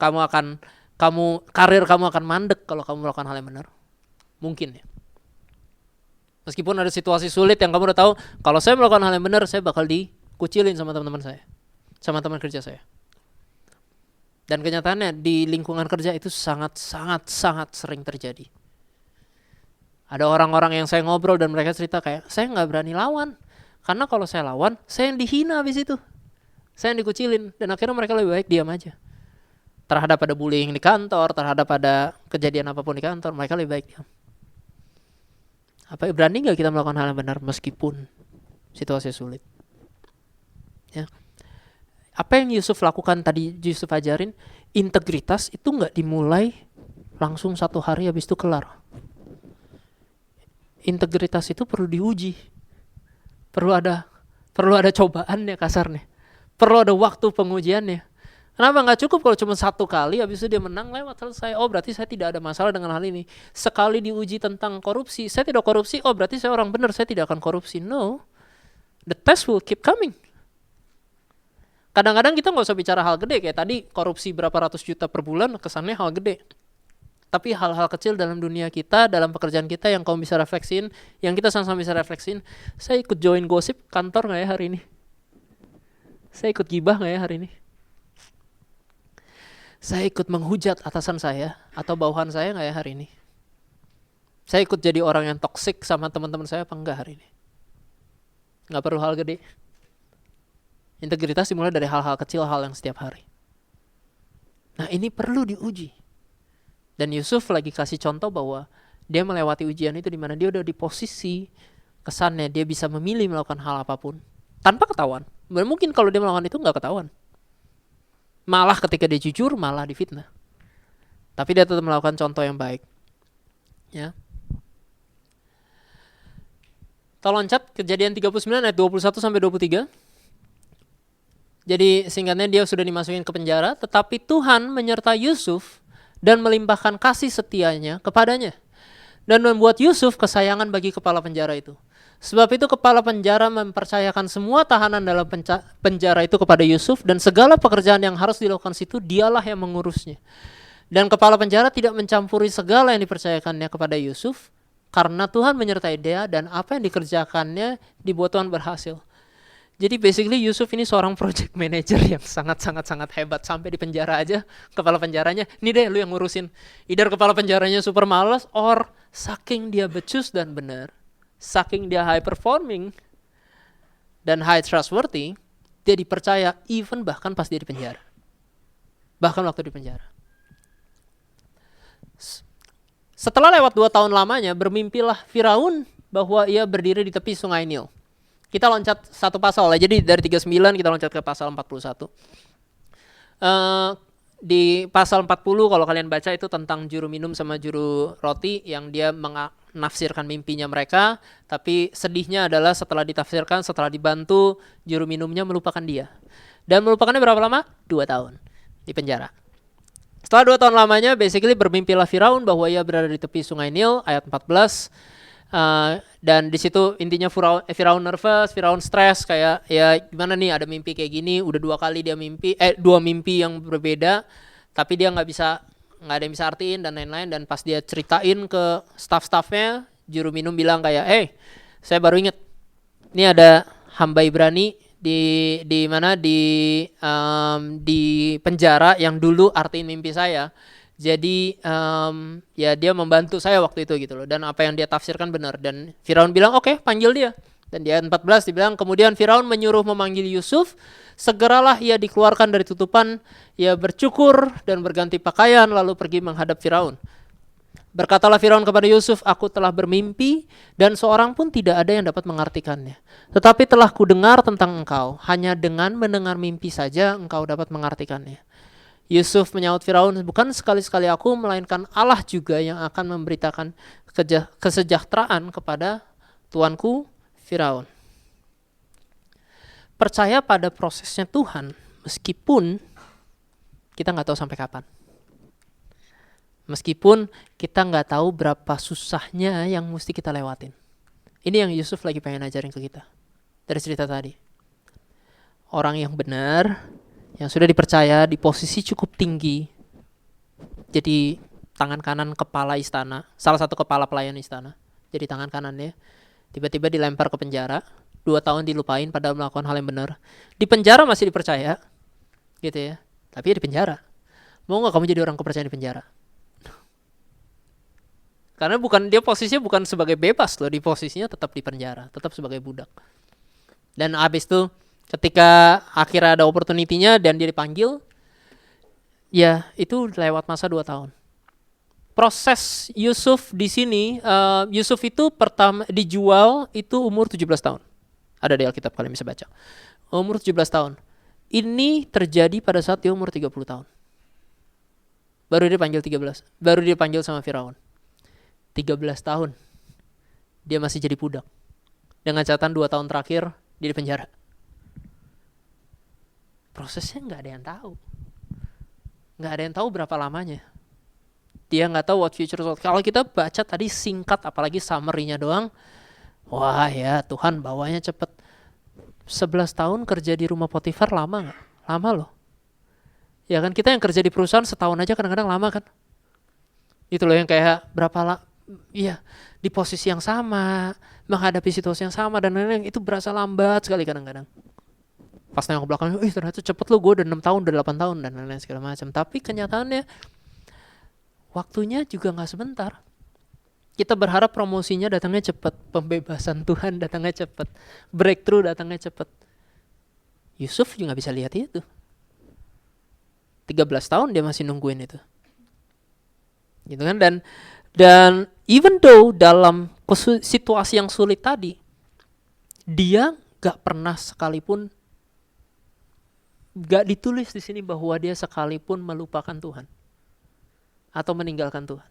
karir kamu akan mandek kalau kamu melakukan hal yang benar. Mungkin ya. Meskipun ada situasi sulit yang kamu udah tahu, kalau saya melakukan hal yang benar, saya bakal dikucilin sama teman-teman saya. Sama teman kerja saya. Dan kenyataannya di lingkungan kerja itu sangat sering terjadi. Ada orang-orang yang saya ngobrol dan mereka cerita kayak, saya gak berani lawan. Karena kalau saya lawan, saya yang dihina habis itu. Saya yang dikucilin. Dan akhirnya mereka lebih baik diam aja. Terhadap ada bullying di kantor, terhadap ada kejadian apapun di kantor, mereka lebih baik diam. Berani gak kita melakukan hal yang benar meskipun situasi sulit? Ya. Apa yang Yusuf lakukan tadi, Yusuf ajarin, integritas itu gak dimulai langsung satu hari habis itu kelar. Integritas itu perlu diuji. Perlu ada cobaannya kasarnya. Perlu ada waktu pengujiannya. Kenapa gak cukup kalau cuma satu kali habis itu dia menang lewat selesai. Oh berarti saya tidak ada masalah dengan hal ini. Sekali diuji tentang korupsi, saya tidak korupsi. Oh berarti saya orang benar, saya tidak akan korupsi. No. The test will keep coming. Kadang-kadang kita gak usah bicara hal gede. Kayak tadi korupsi berapa ratus juta per bulan, kesannya hal gede. Tapi hal-hal kecil dalam dunia kita, dalam pekerjaan kita yang kamu bisa refleksin, yang kita sama-sama bisa refleksin. Saya ikut join gosip kantor gak ya hari ini? Saya ikut gibah gak ya hari ini? Saya ikut menghujat atasan saya atau bawahan saya gak ya hari ini? Saya ikut jadi orang yang toksik sama teman-teman saya apa enggak hari ini? Gak perlu hal gede. Integritas dimulai dari hal-hal kecil, hal yang setiap hari. Nah ini perlu diuji. Dan Yusuf lagi kasih contoh bahwa dia melewati ujian itu di mana dia udah di posisi kesannya dia bisa memilih melakukan hal apapun tanpa ketahuan. Mungkin kalau dia melakukan itu nggak ketahuan. Malah ketika dia jujur malah difitnah. Tapi dia tetap melakukan contoh yang baik. Ya. Kita loncat Kejadian 39 ayat 21 sampai 23. Jadi singkatnya dia sudah dimasukin ke penjara, tetapi Tuhan menyertai Yusuf dan melimpahkan kasih setianya kepadanya. Dan membuat Yusuf kesayangan bagi kepala penjara itu. Sebab itu kepala penjara mempercayakan semua tahanan dalam penjara itu kepada Yusuf. Dan segala pekerjaan yang harus dilakukan situ dialah yang mengurusnya. Dan kepala penjara tidak mencampuri segala yang dipercayakannya kepada Yusuf. Karena Tuhan menyertai dia dan apa yang dikerjakannya dibuat Tuhan berhasil. Jadi basically Yusuf ini seorang project manager yang sangat hebat. Sampai di penjara aja, kepala penjaranya, ini deh lu yang ngurusin. Either kepala penjaranya super malas, or saking dia becus dan benar, saking dia high performing dan high trustworthy, dia dipercaya even bahkan pas dia di penjara. Bahkan waktu di penjara. Setelah lewat 2 tahun lamanya, bermimpilah Firaun bahwa ia berdiri di tepi sungai Nil. Kita loncat satu pasal lah. Jadi dari 39 kita loncat ke pasal 41. Di pasal 40 kalau kalian baca itu tentang juru minum sama juru roti yang dia menafsirkan mimpinya mereka. Tapi sedihnya adalah setelah ditafsirkan, setelah dibantu, juru minumnya melupakan dia. Dan melupakannya berapa lama? 2 tahun di penjara. Setelah 2 tahun lamanya basically bermimpilah Firaun bahwa ia berada di tepi sungai Nil, ayat 14. Dan di situ intinya Firaun nervous, Firaun stres kayak ya gimana nih ada mimpi kayak gini, udah 2 kali dia mimpi, 2 mimpi yang berbeda, tapi dia nggak ada yang bisa artiin dan lain-lain. Dan pas dia ceritain ke staff-staffnya, juru minum bilang kayak, saya baru inget, ini ada hamba Ibrani di penjara yang dulu artiin mimpi saya. Jadi ya dia membantu saya waktu itu gitu loh. Dan apa yang dia tafsirkan benar. Dan Firaun bilang oke, panggil dia. Dan di ayat 14 dibilang, kemudian Firaun menyuruh memanggil Yusuf. Segeralah ia dikeluarkan dari tutupan. Ia bercukur dan berganti pakaian lalu pergi menghadap Firaun. Berkatalah Firaun kepada Yusuf, aku telah bermimpi dan seorang pun tidak ada yang dapat mengartikannya. Tetapi telah kudengar tentang engkau, hanya dengan mendengar mimpi saja engkau dapat mengartikannya. Yusuf menyaut Firaun, bukan sekali-sekali aku, melainkan Allah juga yang akan memberitakan kesejahteraan kepada tuanku Firaun. Percaya pada prosesnya Tuhan, meskipun kita nggak tahu sampai kapan. Meskipun kita nggak tahu berapa susahnya yang mesti kita lewatin. Ini yang Yusuf lagi pengen ajarin ke kita. Dari cerita tadi. Orang yang benar, yang sudah dipercaya di posisi cukup tinggi. Jadi tangan kanan kepala istana, salah satu kepala pelayan istana. Jadi tangan kanannya. Tiba-tiba dilempar ke penjara. 2 tahun dilupain padahal melakukan hal yang benar. Di penjara masih dipercaya. Gitu ya. Tapi ya di penjara. Mau gak kamu jadi orang kepercayaan di penjara? Karena dia posisinya bukan sebagai bebas loh, di posisinya tetap di penjara, tetap sebagai budak. Dan habis itu ketika akhirnya ada opportunity-nya dan dia dipanggil, ya itu lewat masa 2 tahun. Proses Yusuf di sini, Yusuf itu pertama dijual itu umur 17 tahun. Ada di Alkitab, kalian bisa baca. Umur 17 tahun. Ini terjadi pada saat dia umur 30 tahun. Baru dia dipanggil sama Firaun. 13 tahun dia masih jadi budak. Dengan catatan 2 tahun terakhir dia di penjara. Prosesnya gak ada yang tahu. Gak ada yang tahu berapa lamanya. Dia gak tahu what future is. Kalau kita baca tadi singkat, apalagi summary-nya doang, wah ya Tuhan bawanya cepet. 11 tahun kerja di rumah Potifar lama gak? Lama loh. Ya kan, kita yang kerja di perusahaan setahun aja kadang-kadang lama kan. Itu loh yang kayak iya, di posisi yang sama, menghadapi situasi yang sama dan lain-lain, itu berasa lambat sekali kadang-kadang. Pas nengok ke belakang, ternyata cepet loh, gue udah 6 tahun, udah 8 tahun dan lain-lain segala macam. Tapi kenyataannya waktunya juga gak sebentar. Kita berharap promosinya datangnya cepet, pembebasan Tuhan datangnya cepet, breakthrough datangnya cepet. Yusuf juga gak bisa lihat itu. 13 tahun dia masih nungguin itu. Gitu kan, dan even though dalam situasi yang sulit tadi, dia gak pernah sekalipun, gak ditulis di sini bahwa dia sekalipun melupakan Tuhan atau meninggalkan Tuhan.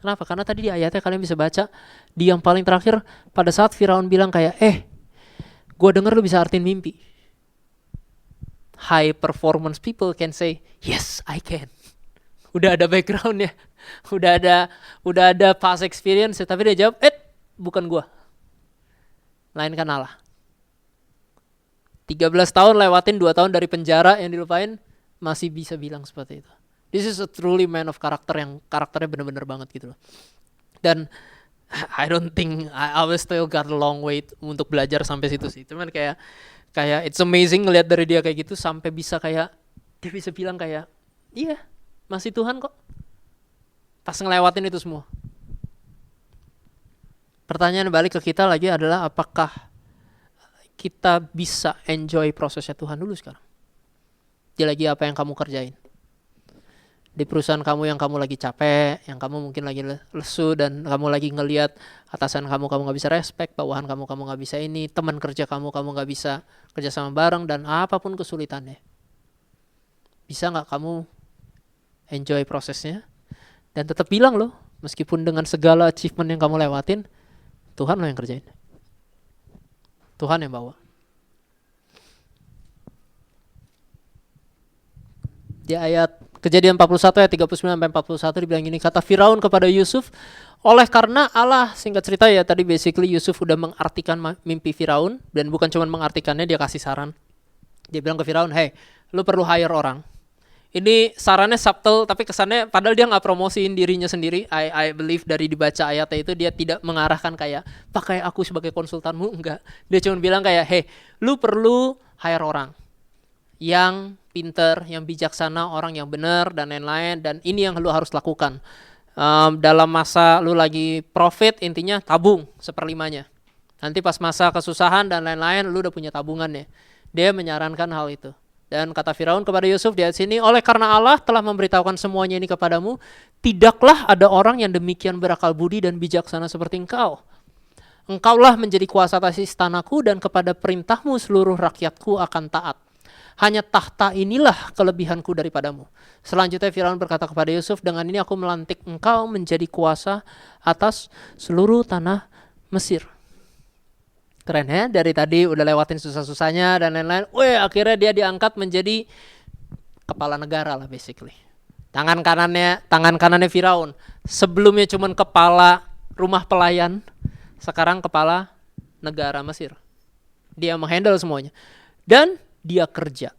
Kenapa? Karena tadi di ayatnya kalian bisa baca di yang paling terakhir, pada saat Firaun bilang kayak, gue denger lu bisa artiin mimpi. High performance people can say, yes I can. Udah ada backgroundnya, udah ada past experience, tapi dia jawab, bukan gua, melainkan Allah. 13 tahun lewatin 2 tahun dari penjara yang dilupain, masih bisa bilang seperti itu. This is a truly man of character, yang karakternya benar-benar banget gitu loh. Dan I don't think I will still got a long way untuk belajar sampai situ sih. Cuman kayak it's amazing ngelihat dari dia kayak gitu sampai bisa kayak dia bisa bilang kayak, iya, masih Tuhan kok. Pas ngelewatin itu semua. Pertanyaan balik ke kita lagi adalah, apakah kita bisa enjoy prosesnya Tuhan dulu sekarang? Dia lagi apa yang kamu kerjain? Di perusahaan kamu yang kamu lagi capek, yang kamu mungkin lagi lesu, dan kamu lagi ngelihat atasan kamu gak bisa respect, bawahan kamu gak bisa ini, teman kerja kamu gak bisa kerja sama bareng, dan apapun kesulitannya. Bisa gak kamu enjoy prosesnya dan tetap bilang loh, meskipun dengan segala achievement yang kamu lewatin, Tuhan lo yang kerjain, Tuhan yang bawa. Di ayat Kejadian 41 ayat 39 sampai 41 dibilang gini, kata Firaun kepada Yusuf, oleh karena Allah, singkat cerita ya, tadi basically Yusuf udah mengartikan mimpi Firaun, dan bukan cuma mengartikannya, dia kasih saran. Dia bilang ke Firaun, hey, lu perlu hire orang. Ini sarannya subtle, tapi kesannya padahal dia gak promosiin dirinya sendiri. I believe dari dibaca ayatnya itu dia tidak mengarahkan kayak, pakai aku sebagai konsultanmu, enggak. Dia cuma bilang kayak, hey, lu perlu hire orang yang pinter, yang bijaksana, orang yang benar, dan lain-lain. Dan ini yang lu harus lakukan. Dalam masa lu lagi profit, intinya tabung 1/5. Nanti pas masa kesusahan dan lain-lain, lu udah punya tabungannya. Dia menyarankan hal itu. Dan kata Firaun kepada Yusuf di ayat sini, oleh karena Allah telah memberitahukan semuanya ini kepadamu, tidaklah ada orang yang demikian berakal budi dan bijaksana seperti engkau. Engkaulah menjadi kuasa atas istanaku dan kepada perintahmu seluruh rakyatku akan taat. Hanya tahta inilah kelebihanku daripadamu. Selanjutnya Firaun berkata kepada Yusuf, dengan ini aku melantik engkau menjadi kuasa atas seluruh tanah Mesir. Keren ya, dari tadi udah lewatin susah-susahnya dan lain-lain. Akhirnya dia diangkat menjadi kepala negara lah basically. Tangan kanannya Firaun. Sebelumnya cuma kepala rumah pelayan, sekarang kepala negara Mesir. Dia menghandle semuanya. Dan dia kerja.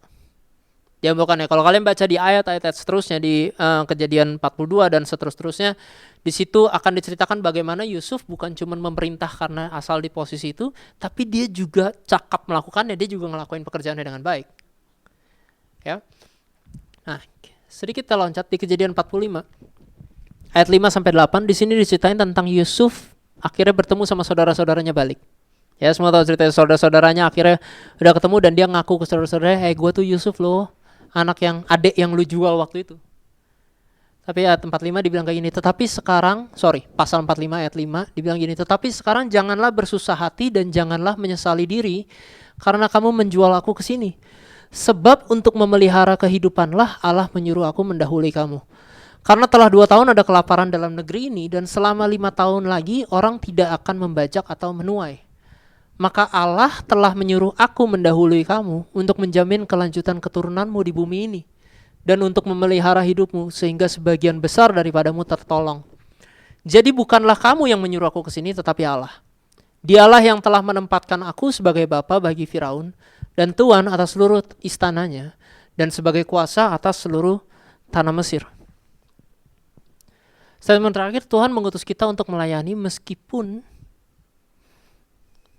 Dia bukan ya. Kalau kalian baca di ayat-ayat seterusnya di Kejadian 42 dan seterusnya, di situ akan diceritakan bagaimana Yusuf bukan cuma memerintah karena asal di posisi itu, tapi dia juga cakap melakukannya, dia juga ngelakuin pekerjaannya dengan baik. Ya. Nah, sedikit kita loncat di Kejadian 45. Ayat 5 sampai 8 di sini diceritain tentang Yusuf akhirnya bertemu sama saudara-saudaranya balik. Ya, semua tahu cerita saudara-saudaranya akhirnya udah ketemu dan dia ngaku ke saudara-saudaranya, gue tuh Yusuf loh, adik yang lu jual waktu itu. Tapi ayat 45 dibilang kayak gini, pasal 45 ayat 5 dibilang gini, tetapi sekarang janganlah bersusah hati dan janganlah menyesali diri karena kamu menjual aku ke sini. Sebab untuk memelihara kehidupanlah Allah menyuruh aku mendahului kamu. Karena telah 2 tahun ada kelaparan dalam negeri ini dan selama 5 tahun lagi orang tidak akan membajak atau menuai. Maka Allah telah menyuruh aku mendahului kamu untuk menjamin kelanjutan keturunanmu di bumi ini dan untuk memelihara hidupmu sehingga sebagian besar daripadamu tertolong. Jadi bukanlah kamu yang menyuruh aku ke sini tetapi Allah. Dialah yang telah menempatkan aku sebagai bapa bagi Firaun dan tuan atas seluruh istananya dan sebagai kuasa atas seluruh tanah Mesir. Statement terakhir, Tuhan mengutus kita untuk melayani meskipun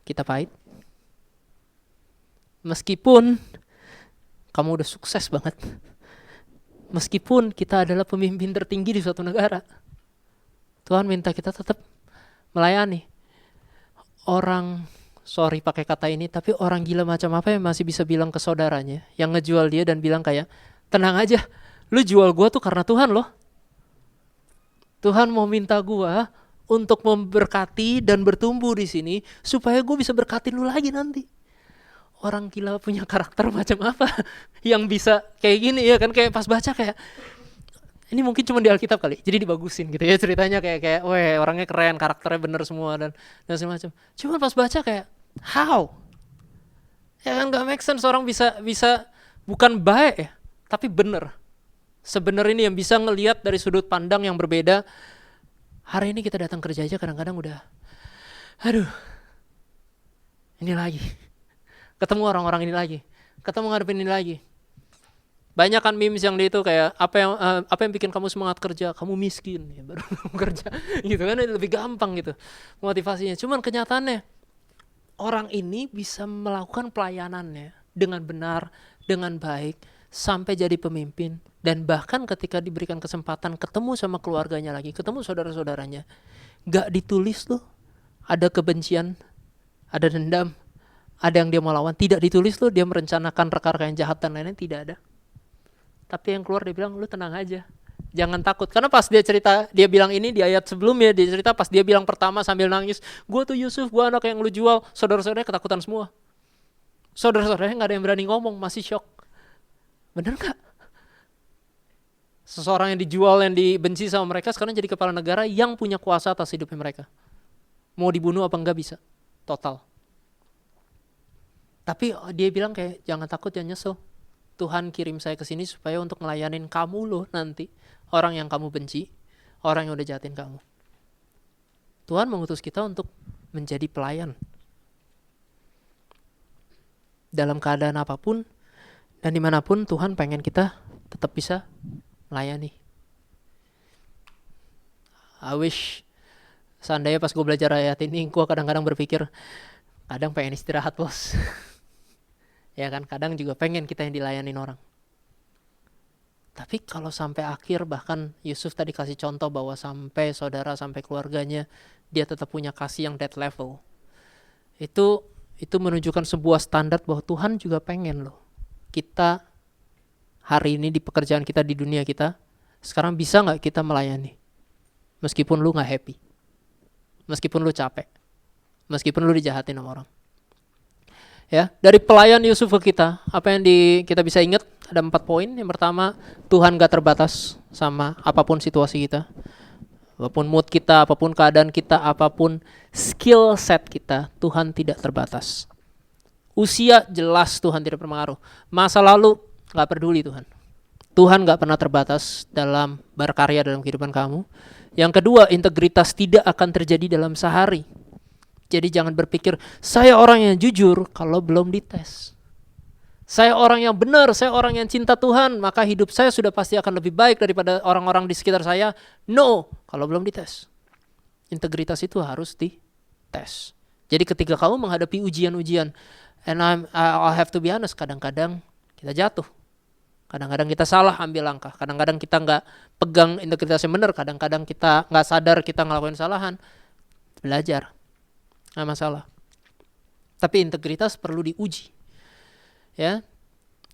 kita pahit. Meskipun kamu udah sukses banget. Meskipun kita adalah pemimpin tertinggi di suatu negara. Tuhan minta kita tetap melayani. Sorry pakai kata ini, tapi orang gila macam apa yang masih bisa bilang ke saudaranya yang ngejual dia dan bilang kayak, tenang aja, lu jual gua tuh karena Tuhan loh. Tuhan mau minta gua untuk memberkati dan bertumbuh di sini supaya gue bisa berkatin lu lagi nanti. Orang gila punya karakter macam apa yang bisa kayak gini ya kan, kayak pas baca kayak ini mungkin cuma di Alkitab kali, jadi dibagusin gitu ya ceritanya kayak orangnya keren, karakternya bener semua dan semacam. Cuma pas baca kayak how? Ya kan gak make sense orang bisa bukan baik ya, tapi bener. Sebenarnya ini yang bisa ngelihat dari sudut pandang yang berbeda. Hari ini kita datang kerja aja kadang-kadang udah, ini lagi. Ketemu orang-orang ini lagi. Ketemu ngadepin ini lagi. Banyak kan memes yang di itu kayak apa yang bikin kamu semangat kerja? Kamu miskin ya baru kamu kerja. Gitu kan lebih gampang gitu motivasinya. Cuman kenyataannya orang ini bisa melakukan pelayanannya dengan benar, dengan baik sampai jadi pemimpin, dan bahkan ketika diberikan kesempatan ketemu sama keluarganya lagi, ketemu saudara-saudaranya, gak ditulis loh ada kebencian, ada dendam, ada yang dia mau lawan, tidak ditulis loh dia merencanakan rekan-rekan jahat dan lain-lain, tidak ada. Tapi yang keluar dia bilang, lu tenang aja, jangan takut. Karena pas dia cerita, dia bilang ini di ayat sebelumnya, dia cerita pas dia bilang pertama sambil nangis, gue tuh Yusuf, gue anak yang lu jual, saudara-saudaranya ketakutan semua. Saudara-saudaranya gak ada yang berani ngomong, masih shock. Bener gak? Seseorang yang dijual, yang dibenci sama mereka sekarang jadi kepala negara yang punya kuasa atas hidupnya mereka. Mau dibunuh apa enggak bisa, total. Tapi dia bilang kayak jangan takut, jangan nyesel. Tuhan kirim saya ke sini supaya untuk ngelayanin kamu loh nanti, orang yang kamu benci, orang yang udah jahatin kamu. Tuhan mengutus kita untuk menjadi pelayan. Dalam keadaan apapun dan dimanapun Tuhan pengen kita tetap bisa melayani. I wish seandainya pas gue belajar ayat ini, gue kadang-kadang berpikir, kadang pengen istirahat bos. Ya kan, kadang juga pengen kita yang dilayanin orang. Tapi kalau sampai akhir, bahkan Yusuf tadi kasih contoh bahwa sampai saudara, sampai keluarganya, dia tetap punya kasih yang that level. Itu menunjukkan sebuah standar bahwa Tuhan juga pengen loh kita hari ini di pekerjaan kita, di dunia kita, sekarang bisa gak kita melayani? Meskipun lu gak happy, meskipun lu capek, meskipun lu dijahatin sama orang. Ya, dari pelayan Yusuf ke kita, apa yang kita bisa ingat? Ada 4 poin. Yang pertama, Tuhan gak terbatas sama apapun situasi kita, apapun mood kita, apapun keadaan kita, apapun skill set kita, Tuhan tidak terbatas. Usia jelas Tuhan tidak berpengaruh. Masa lalu gak peduli Tuhan. Tuhan gak pernah terbatas dalam berkarya dalam kehidupan kamu. Yang kedua, integritas tidak akan terjadi dalam sehari. Jadi jangan berpikir, saya orang yang jujur kalau belum dites. Saya orang yang benar, saya orang yang cinta Tuhan, maka hidup saya sudah pasti akan lebih baik daripada orang-orang di sekitar saya. No, kalau belum dites. Integritas itu harus dites. Jadi ketika kamu menghadapi ujian-ujian, and I'll have to be honest, kadang-kadang kita jatuh. Kadang-kadang kita salah ambil langkah. Kadang-kadang kita nggak pegang integritas yang benar. Kadang-kadang kita nggak sadar kita ngelakuin kesalahan. Belajar. Nggak masalah. Tapi integritas perlu diuji. Ya.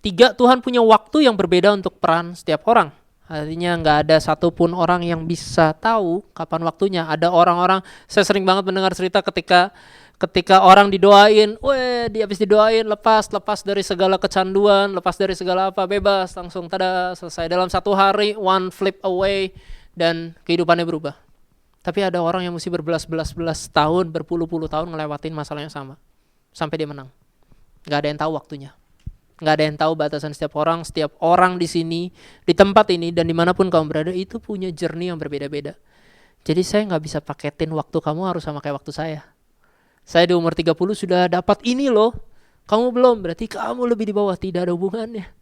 3, Tuhan punya waktu yang berbeda untuk peran setiap orang. Artinya nggak ada satupun orang yang bisa tahu kapan waktunya. Ada orang-orang, saya sering banget mendengar cerita ketika orang didoain, dia habis didoain lepas dari segala kecanduan, lepas dari segala apa, bebas, langsung tada, selesai. Dalam 1 hari, one flip away, dan kehidupannya berubah. Tapi ada orang yang mesti berbelas-belas tahun, berpuluh-puluh tahun ngelewatin masalah yang sama. Sampai dia menang. Gak ada yang tahu waktunya. Gak ada yang tahu batasan setiap orang. Setiap orang di sini, di tempat ini, dan dimanapun kamu berada, itu punya journey yang berbeda-beda. Jadi saya gak bisa paketin waktu kamu harus sama kayak waktu saya. Saya di umur 30 sudah dapat ini loh. Kamu belum, berarti kamu lebih di bawah. Tidak ada hubungannya.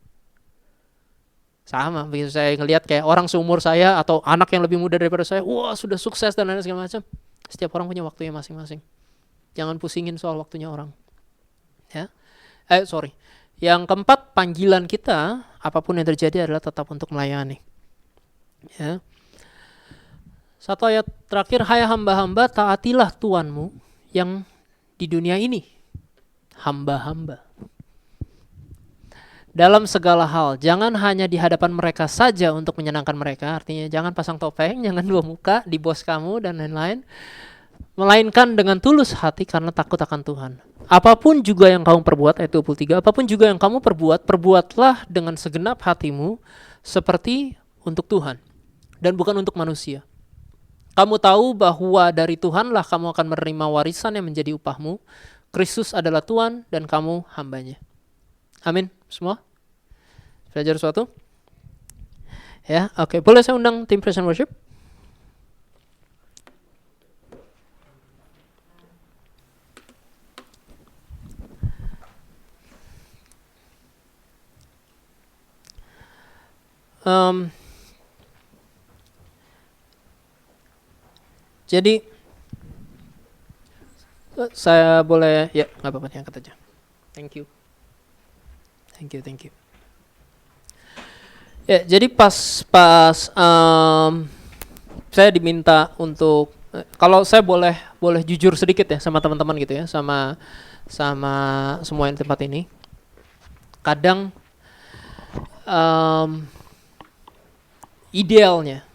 Sama, begitu saya ngelihat kayak orang seumur saya atau anak yang lebih muda daripada saya, wah sudah sukses dan lain segala macam. Setiap orang punya waktunya masing-masing. Jangan pusingin soal waktunya orang. Ya. Yang keempat, panggilan kita apapun yang terjadi adalah tetap untuk melayani. Ya. 1 ayat terakhir, hai hamba-hamba, taatilah Tuanmu yang di dunia ini. Hamba-hamba. Dalam segala hal, jangan hanya di hadapan mereka saja untuk menyenangkan mereka. Artinya jangan pasang topeng, jangan 2 muka di bos kamu dan lain-lain. Melainkan dengan tulus hati karena takut akan Tuhan. Apapun juga yang kamu perbuat, ayat 23, apapun juga yang kamu perbuat, perbuatlah dengan segenap hatimu seperti untuk Tuhan dan bukan untuk manusia. Kamu tahu bahwa dari Tuhanlah kamu akan menerima warisan yang menjadi upahmu. Kristus adalah Tuhan dan kamu hambanya. Amin. Semua? Belajar sesuatu? Ya, oke. Boleh saya undang tim Praise and Worship? Jadi saya boleh, ya nggak apa-apa, diangkat aja. Thank you. Ya, jadi pas saya diminta untuk, kalau saya boleh jujur sedikit ya sama teman-teman gitu ya, sama semua yang di tempat ini. Kadang idealnya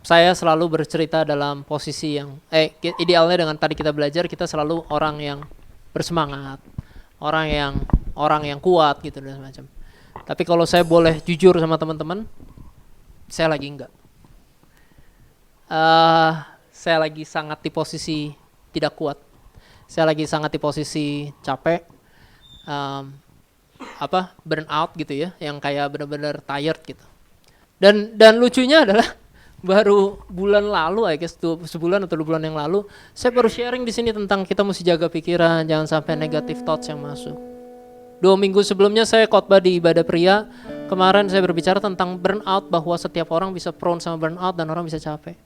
saya selalu bercerita dalam posisi yang idealnya dengan tadi kita belajar, kita selalu orang yang bersemangat, orang yang kuat gitu dan semacam. Tapi kalau saya boleh jujur sama teman-teman, saya lagi enggak. Saya lagi sangat di posisi tidak kuat. Saya lagi sangat di posisi capek, burn out gitu ya, yang kayak benar-benar tired gitu. Dan lucunya adalah baru bulan lalu, I guess sebulan atau 2 bulan yang lalu, saya baru sharing di sini tentang kita mesti jaga pikiran, jangan sampai negative thoughts yang masuk. 2 minggu sebelumnya saya khotbah di ibadah pria. Kemarin saya berbicara tentang burnout, bahwa setiap orang bisa prone sama burnout dan orang bisa capek.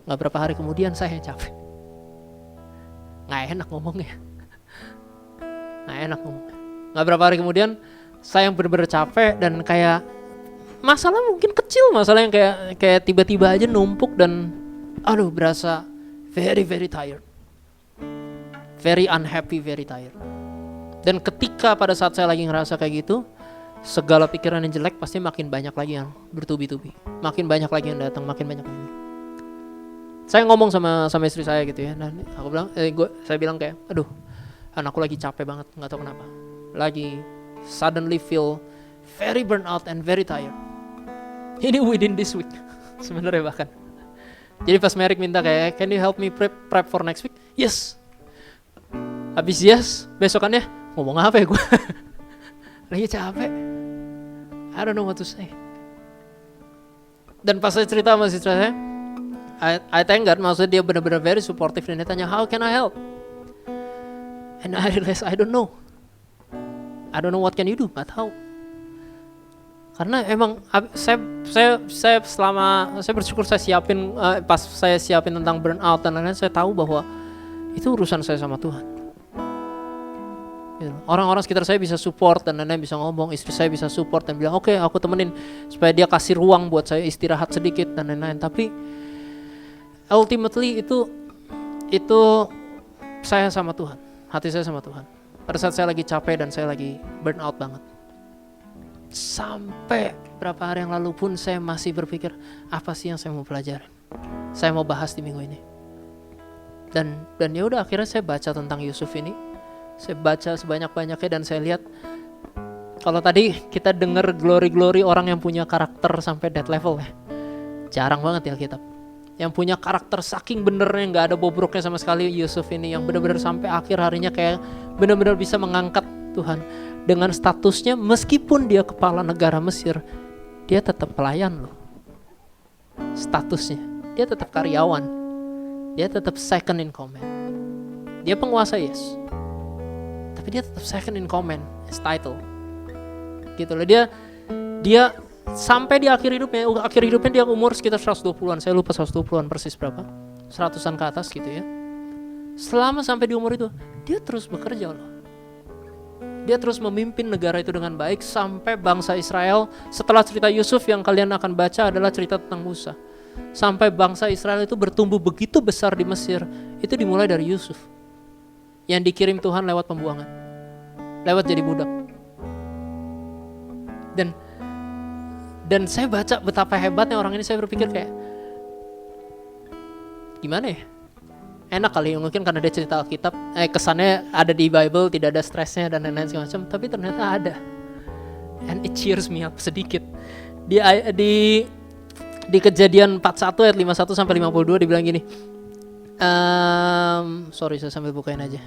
Gak berapa hari kemudian saya capek. Gak enak ngomongnya. Gak berapa hari kemudian saya yang benar-benar capek dan kayak masalah mungkin kecil, masalah yang kayak tiba-tiba aja numpuk dan berasa very very tired. Very unhappy, very tired. Dan ketika pada saat saya lagi ngerasa kayak gitu, segala pikiran yang jelek pasti makin banyak lagi yang bertubi-tubi, makin banyak lagi yang datang, makin banyak lagi. Saya ngomong sama istri saya gitu ya, dan aku bilang, saya bilang kayak, aduh, anakku lagi capek banget, nggak tahu kenapa, lagi suddenly feel very burnt out and very tired. Ini within this week, sebenarnya bahkan. Jadi pas Merrick minta kayak, can you help me prep for next week? Yes. Habis yes, besokannya ngomong apa ya gue? Lagi capek. I don't know what to say. Dan pas saya cerita sama istri saya, I thank God, maksudnya dia benar-benar very supportive, dan dia tanya, how can I help? And I realize I don't know. I don't know what can you do, gak tahu. Karena emang saya selama saya bersyukur saya siapin pas saya siapin tentang burnout dan lain-lain, saya tahu bahwa itu urusan saya sama Tuhan. Gitu. Orang-orang sekitar saya bisa support dan lain-lain, bisa ngomong, istri saya bisa support dan bilang oke, aku temenin supaya dia kasih ruang buat saya istirahat sedikit dan lain-lain. Tapi ultimately itu saya sama Tuhan, hati saya sama Tuhan. Pada saat saya lagi capek dan saya lagi burnout banget. Sampai berapa hari yang lalu pun saya masih berpikir, apa sih yang saya mau pelajari, saya mau bahas di minggu ini. Dan ya udah, akhirnya saya baca tentang Yusuf ini. Saya baca sebanyak-banyaknya dan saya lihat, kalau tadi kita dengar glory orang yang punya karakter sampai that level ya, jarang banget di Alkitab. Yang punya karakter saking benernya, gak ada bobroknya sama sekali, Yusuf ini yang benar-benar sampai akhir harinya kayak benar-benar bisa mengangkat Tuhan. Dengan statusnya, meskipun dia kepala negara Mesir, dia tetap pelayan loh. Statusnya, dia tetap karyawan, dia tetap second in command. Dia penguasa, yes, tapi dia tetap second in command, his title. Gitu loh, dia sampai di akhir hidupnya dia umur sekitar 120-an, saya lupa 120-an persis berapa, 100-an ke atas gitu ya. Selama sampai di umur itu, dia terus bekerja loh. Dia terus memimpin negara itu dengan baik sampai bangsa Israel. Setelah cerita Yusuf yang kalian akan baca adalah cerita tentang Musa. Sampai bangsa Israel itu bertumbuh begitu besar di Mesir, itu dimulai dari Yusuf yang dikirim Tuhan lewat pembuangan, lewat jadi budak. Dan saya baca betapa hebatnya orang ini, saya berpikir kayak, gimana ya? Enak kali mungkin karena dia cerita Alkitab, kesannya ada di Bible, tidak ada stresnya dan lain-lain segala macam, tapi ternyata ada. And it cheers me up sedikit. Di Kejadian 41 ayat 51 sampai 52 dibilang gini. Sorry, saya sambil bukain aja.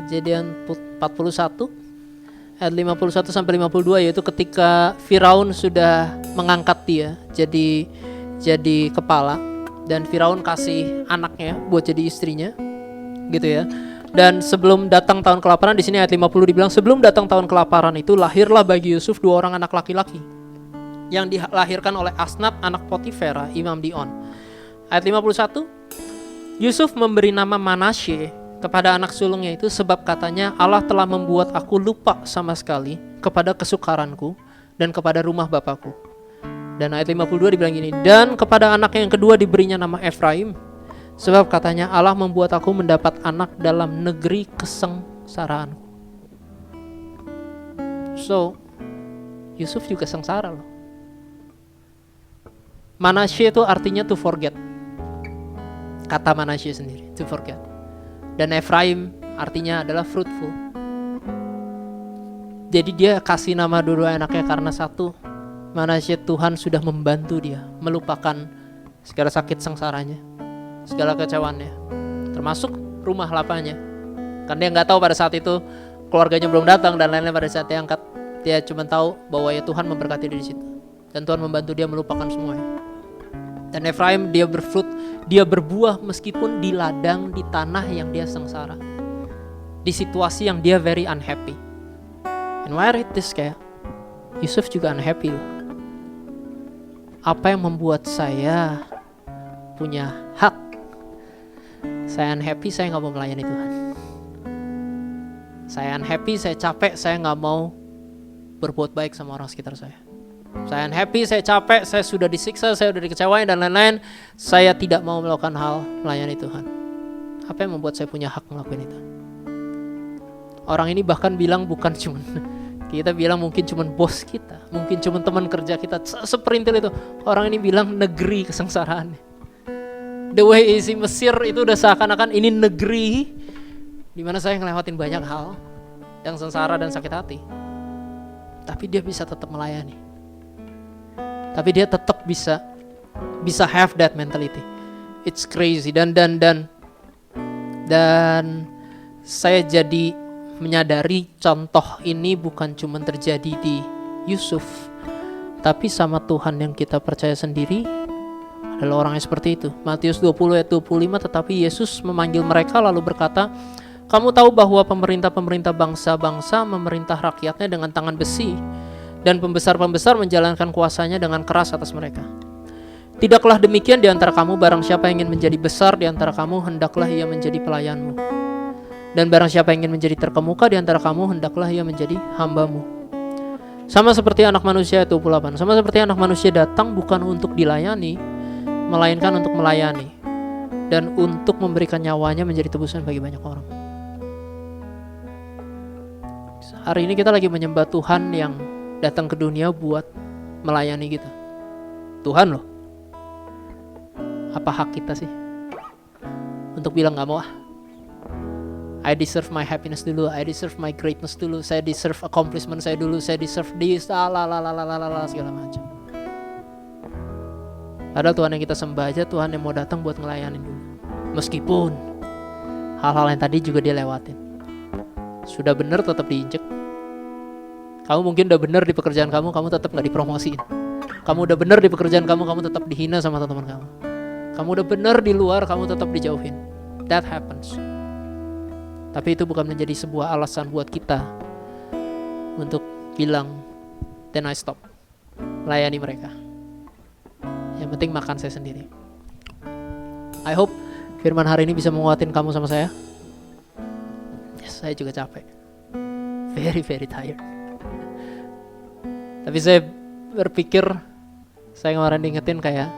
Kejadian 41 ayat 51 sampai 52, yaitu ketika Firaun sudah mengangkat dia jadi kepala. Dan Firaun kasih anaknya buat jadi istrinya, gitu ya. Dan sebelum datang tahun kelaparan, di sini ayat 50 dibilang, sebelum datang tahun kelaparan itu lahirlah bagi Yusuf 2 orang anak laki-laki yang dilahirkan oleh Asnat anak Potifera, imam di On. Ayat 51, Yusuf memberi nama Manasye kepada anak sulungnya itu sebab katanya, Allah telah membuat aku lupa sama sekali kepada kesukaranku dan kepada rumah bapakku. Dan ayat 52 dibilang gini, dan kepada anak yang kedua diberinya nama Efraim, sebab katanya Allah membuat aku mendapat anak dalam negeri kesengsaraanku. So, Yusuf juga sengsara loh. Manasye itu artinya to forget. Kata Manasye sendiri, to forget. Dan Efraim artinya adalah fruitful. Jadi dia kasih nama dua anaknya karena satu, Manasye Tuhan sudah membantu dia melupakan segala sakit sengsaranya, segala kecewaannya, termasuk rumah lapanya. Kan dia nggak tahu pada saat itu keluarganya belum datang dan lain-lain. Pada saat dia angkat, dia cuma tahu bahwa ya Tuhan memberkati dia di situ dan Tuhan membantu dia melupakan semuanya. Dan Efraim dia berfruit, dia berbuah meskipun di ladang, di tanah yang dia sengsara, di situasi yang dia very unhappy. And why I read this, kayak Yusuf juga unhappy loh. Apa yang membuat saya punya hak? Saya unhappy, saya gak mau melayani Tuhan. Saya unhappy, saya capek, saya gak mau berbuat baik sama orang sekitar saya. Saya unhappy, saya capek, saya sudah disiksa, saya sudah dikecewain dan lain-lain. Saya tidak mau melakukan hal melayani Tuhan. Apa yang membuat saya punya hak melakukan itu? Orang ini bahkan bilang bukan cuma Kita bilang mungkin cuman bos kita, mungkin cuman teman kerja kita, seperintil itu. Orang ini bilang negeri kesengsaraan. The way isi Mesir itu udah seakan-akan ini negeri di mana saya ngelewatin banyak hal yang sengsara dan sakit hati. Tapi dia bisa tetap melayani. Tapi dia tetap bisa have that mentality. It's crazy dan saya jadi menyadari contoh ini bukan cuma terjadi di Yusuf, tapi sama Tuhan yang kita percaya sendiri adalah orang yang seperti itu. Matius 20 ayat 25, tetapi Yesus memanggil mereka lalu berkata, kamu tahu bahwa pemerintah-pemerintah bangsa-bangsa memerintah rakyatnya dengan tangan besi, dan pembesar-pembesar menjalankan kuasanya dengan keras atas mereka. Tidaklah demikian di antara kamu, barang siapa yang ingin menjadi besar di antara kamu, hendaklah ia menjadi pelayanmu. Dan barang siapa yang ingin menjadi terkemuka di antara kamu, hendaklah ia menjadi hambamu. Sama seperti anak manusia ayat 28. Sama seperti anak manusia datang bukan untuk dilayani, melainkan untuk melayani, dan untuk memberikan nyawanya menjadi tebusan bagi banyak orang. Hari ini kita lagi menyembah Tuhan yang datang ke dunia buat melayani kita. Tuhan loh. Apa hak kita sih untuk bilang gak mau I deserve my happiness dulu, I deserve my greatness dulu, saya deserve accomplishment saya dulu, saya deserve this, segala macam. Padahal Tuhan yang kita sembah aja Tuhan yang mau datang buat ngelayanin dulu. Meskipun hal-hal yang tadi juga dia lewatin. Sudah benar tetap diinjek. Kamu mungkin udah benar di pekerjaan kamu tetap gak dipromosiin. Kamu udah benar di pekerjaan kamu tetap dihina sama teman kamu. Kamu udah benar di luar, kamu tetap dijauhin. That happens. Tapi itu bukan menjadi sebuah alasan buat kita untuk bilang, then I stop, layani mereka. Yang penting makan saya sendiri. I hope firman hari ini bisa menguatin kamu sama saya. Yes, saya juga capek. Very tired. Tapi saya berpikir, saya kemarin diingetin kayak,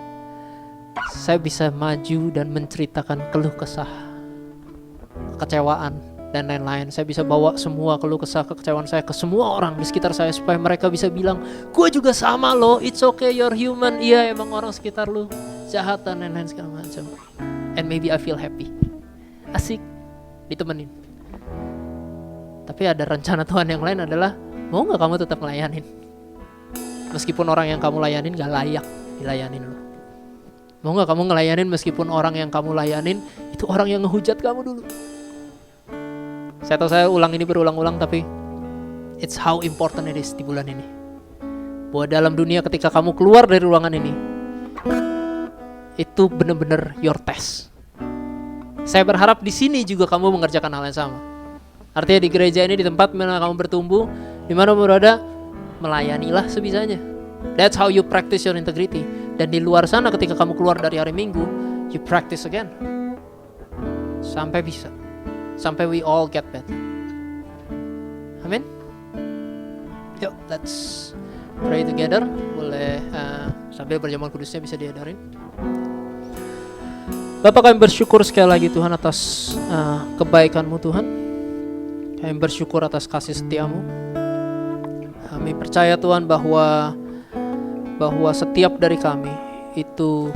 saya bisa maju dan menceritakan keluh kesah, kekecewaan dan lain-lain. Saya bisa bawa semua keluh kesah kekecewaan saya ke semua orang di sekitar saya supaya mereka bisa bilang, gue juga sama loh, it's okay, you're human. Iya emang orang sekitar lu jahat dan lain-lain segala macam. And maybe I feel happy. Asik ditemenin. Tapi ada rencana Tuhan yang lain adalah, mau gak kamu tetap ngelayanin meskipun orang yang kamu layanin gak layak dilayanin lu? Mau gak kamu ngelayanin meskipun orang yang kamu layanin itu orang yang ngehujat kamu dulu? Saya tahu saya ulang ini berulang-ulang, tapi it's how important it is di bulan ini. Bahwa dalam dunia ketika kamu keluar dari ruangan ini, itu benar-benar your test. Saya berharap di sini juga kamu mengerjakan hal yang sama. Artinya di gereja ini, di tempat mana kamu bertumbuh, di mana berada, melayanilah sebisanya. That's how you practice your integrity. Dan di luar sana ketika kamu keluar dari hari Minggu, you practice again. Sampai bisa. Sampai we all get better. Amin. Yuk, let's pray together. Boleh sambil berjamuan kudusnya bisa diadarin. Bapak, kami bersyukur sekali lagi Tuhan atas kebaikan-Mu Tuhan. Kami bersyukur atas kasih setia-Mu. Kami percaya Tuhan bahwa setiap dari kami itu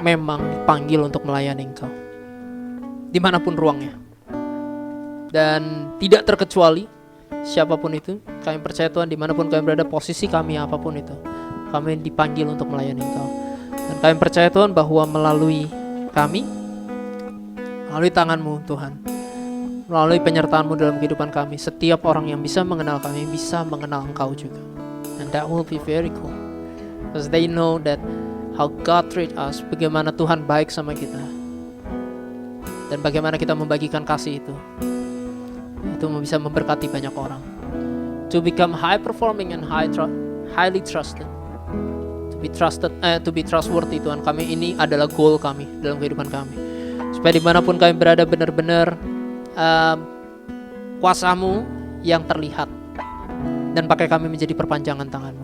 memang dipanggil untuk melayani Engkau dimanapun ruangnya. Dan tidak terkecuali siapapun itu, kami percaya Tuhan dimanapun kami berada, posisi kami apapun itu, kami dipanggil untuk melayani Engkau. Dan kami percaya Tuhan bahwa melalui kami, melalui tangan-Mu Tuhan, melalui penyertaan-Mu dalam kehidupan kami, setiap orang yang bisa mengenal kami bisa mengenal Engkau juga. And that will be very cool, because they know that how God treat us, bagaimana Tuhan baik sama kita, dan bagaimana kita membagikan kasih itu bisa memberkati banyak orang. To become high performing and highly trusted, to be trustworthy Tuhan. Kami ini adalah goal kami dalam kehidupan kami, supaya dimanapun kami berada benar-benar kuasa-Mu yang terlihat, dan pakai kami menjadi perpanjangan tangan-Mu.